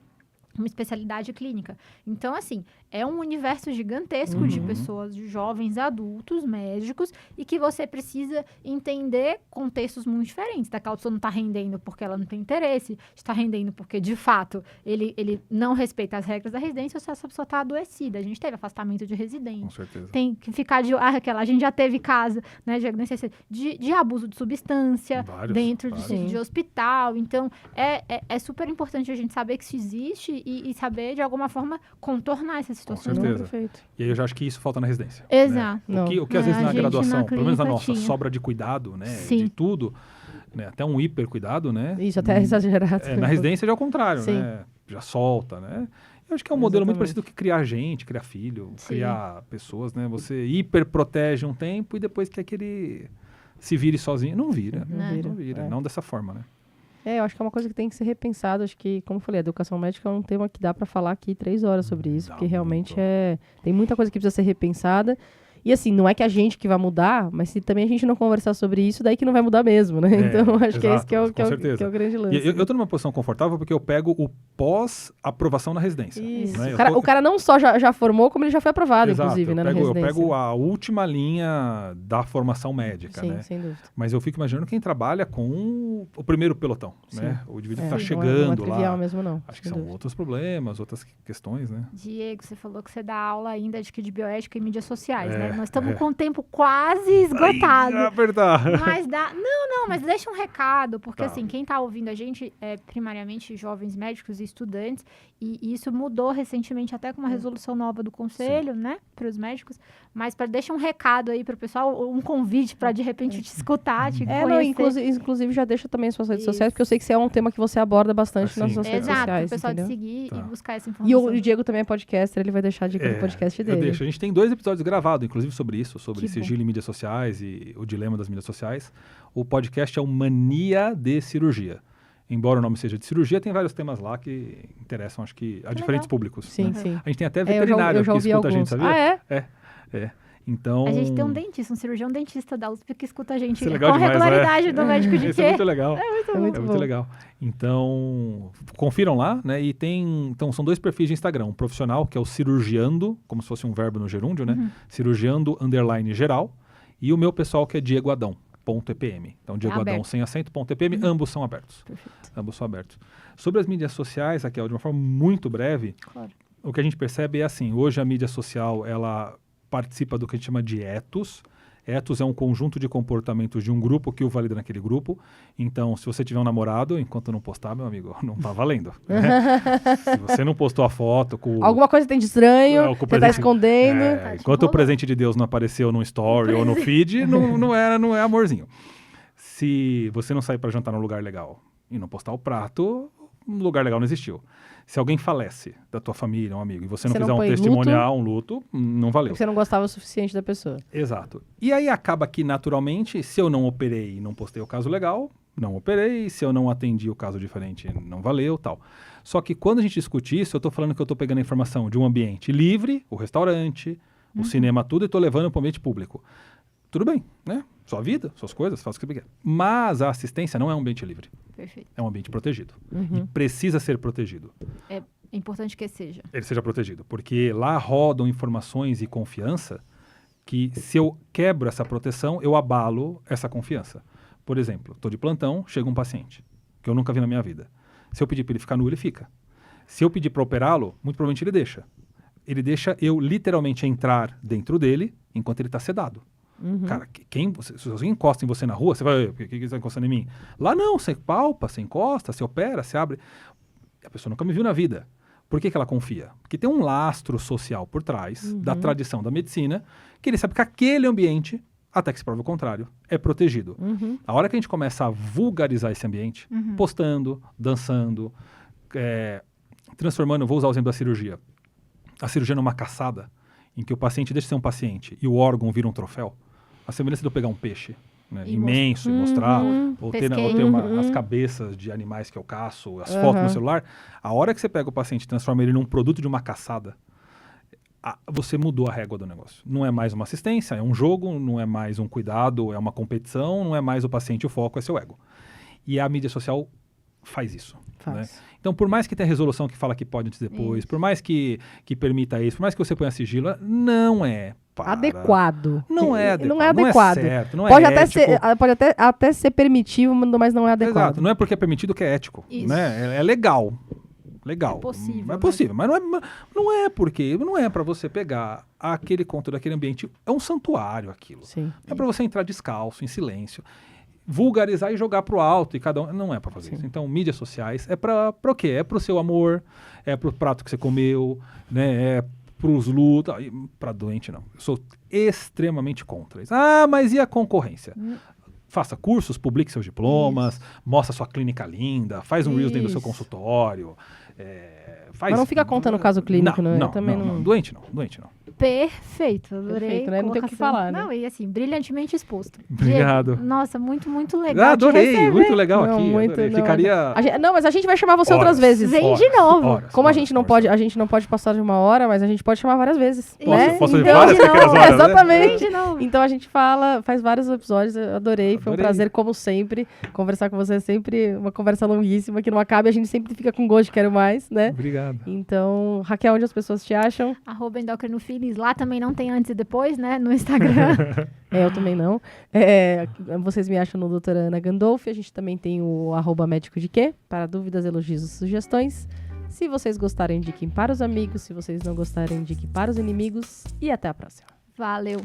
uma especialidade clínica. Então, assim, é um universo gigantesco de pessoas, de jovens adultos, médicos, e que você precisa entender contextos muito diferentes. Daquela pessoa não está rendendo porque ela não tem interesse, está rendendo porque, de fato, ele não respeita as regras da residência, ou se essa pessoa está adoecida. A gente teve afastamento de Com residente. certeza. Tem que ficar de... a gente já teve caso, né, de abuso de substância Vários, dentro vários. de hospital. Então, é super importante a gente saber que isso existe e saber, de alguma forma, contornar essa situação. certeza. Perfeito. E aí eu já acho que isso falta na residência. Exato. Né? O que às É, vezes a na gente graduação, na pelo menos na clínica nossa, tinha. sobra de cuidado, né? Sim. De tudo, né? Até um hiper cuidado, né? Isso, até exagerado. Na residência já é o contrário, Sim. né? Já solta, né? Eu acho que é um modelo muito Exatamente. parecido com criar gente, criar filho, Sim. criar pessoas, né? Você hiper protege um tempo e depois quer que ele se vire sozinho. Não vira. Não Não vira. Não dessa forma, né? Eu acho que é uma coisa que tem que ser repensada. Acho que, como eu falei, a educação médica é um tema que dá para falar aqui 3 horas sobre isso, Dá porque realmente muito. tem muita coisa que precisa ser repensada. E assim, não é que a gente que vai mudar, mas se também a gente não conversar sobre isso, daí que não vai mudar mesmo, né? Então, acho que é isso que é, exato, com que certeza. é o grande lance. E eu tô numa posição confortável porque eu pego o pós-aprovação na residência. Isso. Né? O cara não só já formou, como ele já foi aprovado, Exato, inclusive, né, na eu residência. pego a última linha da formação médica, Sim, né? sem dúvida. Mas eu fico imaginando quem trabalha com o primeiro pelotão, né? O indivíduo que está Sim, não é chegando trivial lá. mesmo, não. Acho que sem são dúvida. outros problemas, outras questões, né? Diego, você falou que você dá aula ainda de bioética e mídias sociais, né? Nós estamos é. com o tempo quase esgotado. Ai, apertar. Mas dá... Não, mas deixa um recado, porque Tá. assim, quem tá ouvindo a gente é primariamente jovens médicos e estudantes, e isso mudou recentemente até com uma resolução nova do conselho, né, para os médicos, mas deixa um recado aí pro pessoal, um convite para de repente te escutar, te Não, conhecer. inclusive já deixa também as suas redes Isso. sociais, porque eu sei que isso é um tema que você aborda bastante Assim, nas suas redes Exato, sociais, o pessoal entendeu? de seguir Tá. e buscar essa E informação. o Diego também é podcaster, ele vai deixar a dica do podcast dele. Eu deixo. A gente tem 2 episódios gravados, inclusive sobre isso, sobre Que bom. sigilo em mídias sociais e o dilema das mídias sociais. O podcast é o Mania de Cirurgia. Embora o nome seja de cirurgia, tem vários temas lá que interessam, acho que, a diferentes legal. públicos. Sim, né? sim. A gente tem até Eu já veterinário que ouvi escuta a alguns. gente, sabia? Ah, é? É. Então... A gente tem um dentista, um cirurgião dentista da USP que escuta a gente Isso é legal com demais, regularidade do médico de Esse é quê? muito legal. É muito É muito bom. legal. Então, confiram lá, né? E então, são 2 perfis de Instagram. Um profissional, que é o Cirurgiando, como se fosse um verbo no gerúndio, né? Cirurgiando _ geral. E o meu pessoal, que é Diego Adão, .epm. Então, Diego Adão aberto. sem acento, .epm, ambos são abertos. Perfeito. Ambos são abertos. Sobre as mídias sociais, Raquel, de uma forma muito breve, Claro. o que a gente percebe é assim, hoje a mídia social, ela participa do que a gente chama de ethos. Ethos é um conjunto de comportamentos de um grupo que o valida naquele grupo. Então, se você tiver um namorado, enquanto não postar, meu amigo, não tá valendo. Né? Se você não postou a foto com... Alguma coisa tem de estranho, com o você tá presente- escondendo. Tá te enquanto o enrolando. presente de Deus não apareceu num story ou no feed, não é amorzinho. Se você não sair para jantar num lugar legal e não postar o prato, um lugar legal não existiu. Se alguém falece da tua família, um amigo, e você não Você fizer não um põe testemunhal, um luto, não valeu. Porque você não gostava o suficiente da pessoa. Exato. E aí acaba que, naturalmente, se eu não operei e não postei o caso legal, não operei. Se eu não atendi o caso diferente, não valeu, tal. Só que quando a gente discute isso, eu tô falando que eu tô pegando a informação de um ambiente livre, o restaurante, o cinema, tudo, e tô levando para o ambiente público. Tudo bem, né? Sua vida, suas coisas, faça o que você quer. Mas a assistência não é um ambiente livre. Perfeito. É um ambiente protegido. E precisa ser protegido. É importante que seja. Ele seja protegido. Porque lá rodam informações e confiança que, se eu quebro essa proteção, eu abalo essa confiança. Por exemplo, estou de plantão, chega um paciente, que eu nunca vi na minha vida. Se eu pedir para ele ficar nu, ele fica. Se eu pedir para operá-lo, muito provavelmente ele deixa. Ele deixa eu literalmente entrar dentro dele enquanto ele está sedado. Cara, se alguém encosta em você na rua, você vai, por que você está encostando em mim? Lá não, você palpa, você encosta, você opera, você abre. A pessoa nunca me viu na vida. Por que ela confia? Porque tem um lastro social por trás da tradição da medicina, que ele sabe que aquele ambiente, até que se prove o contrário, é protegido. A hora que a gente começa a vulgarizar esse ambiente, postando, dançando, transformando, vou usar o exemplo da cirurgia, a cirurgia numa caçada, em que o paciente deixa de ser um paciente e o órgão vira um troféu, a semelhança de eu pegar um peixe, né, E imenso e mostrar, ou ter pesquei. as cabeças de animais que eu caço, as fotos no celular, a hora que você pega o paciente e transforma ele num produto de uma caçada, você mudou a régua do negócio. Não é mais uma assistência, é um jogo, não é mais um cuidado, é uma competição, não é mais o paciente, o foco é seu ego. E a mídia social faz isso. Né? Então, por mais que tenha resolução que fala que pode antes e depois, por mais que permita isso, por mais que você ponha sigilo, não é adequado. Não é adequado. Não é adequado. Não é certo, não pode é até ético. pode até ser permitido, mas não é adequado. Exato. Não é porque é permitido que é ético. Né? É legal. Legal. É possível. É possível, mas não é porque não é para você pegar aquele conteúdo daquele ambiente, é um santuário aquilo. Sim. É para você entrar descalço, em silêncio, vulgarizar e jogar pro alto e cada um, não é para fazer isso. Então, mídias sociais é para o quê? É pro seu amor, é pro prato que você comeu, né? É pros lutos, para doente não. Eu sou extremamente contra isso. Mas e a concorrência? Faça cursos, publique seus diplomas, mostra sua clínica linda, faz um reels dentro do seu consultório. Mas não fica contando o caso clínico, né? Não. Doente não. Perfeito, adorei. Perfeito, né? Não tem o que falar, né? Não, e assim, brilhantemente exposto. Obrigado. Diego, nossa, muito, muito legal. Adorei, muito legal Não, aqui. muito, Adorei. não, Ficaria. Mas a gente vai chamar você outras vezes. Vem de novo. Como a gente não pode passar de 1 hora, mas a gente pode chamar várias vezes. Posso Então, várias pequenas horas, exatamente. Vem de novo. Então a gente faz vários episódios. Eu adorei. Foi um prazer, como sempre. Conversar com você é sempre uma conversa longuíssima, que não acaba e a gente sempre fica com gosto de quero mais, né? Obrigado. Então, Raquel, onde as pessoas te acham? @endocrinofeelings. Lá também não tem antes e depois, né? No Instagram. Eu também não. Vocês me acham no doutora Ana Gandolfi. A gente também tem o @médico de quê? Para dúvidas, elogios e sugestões. Se vocês gostarem, indiquem para os amigos. Se vocês não gostarem, indiquem para os inimigos. E até a próxima. Valeu.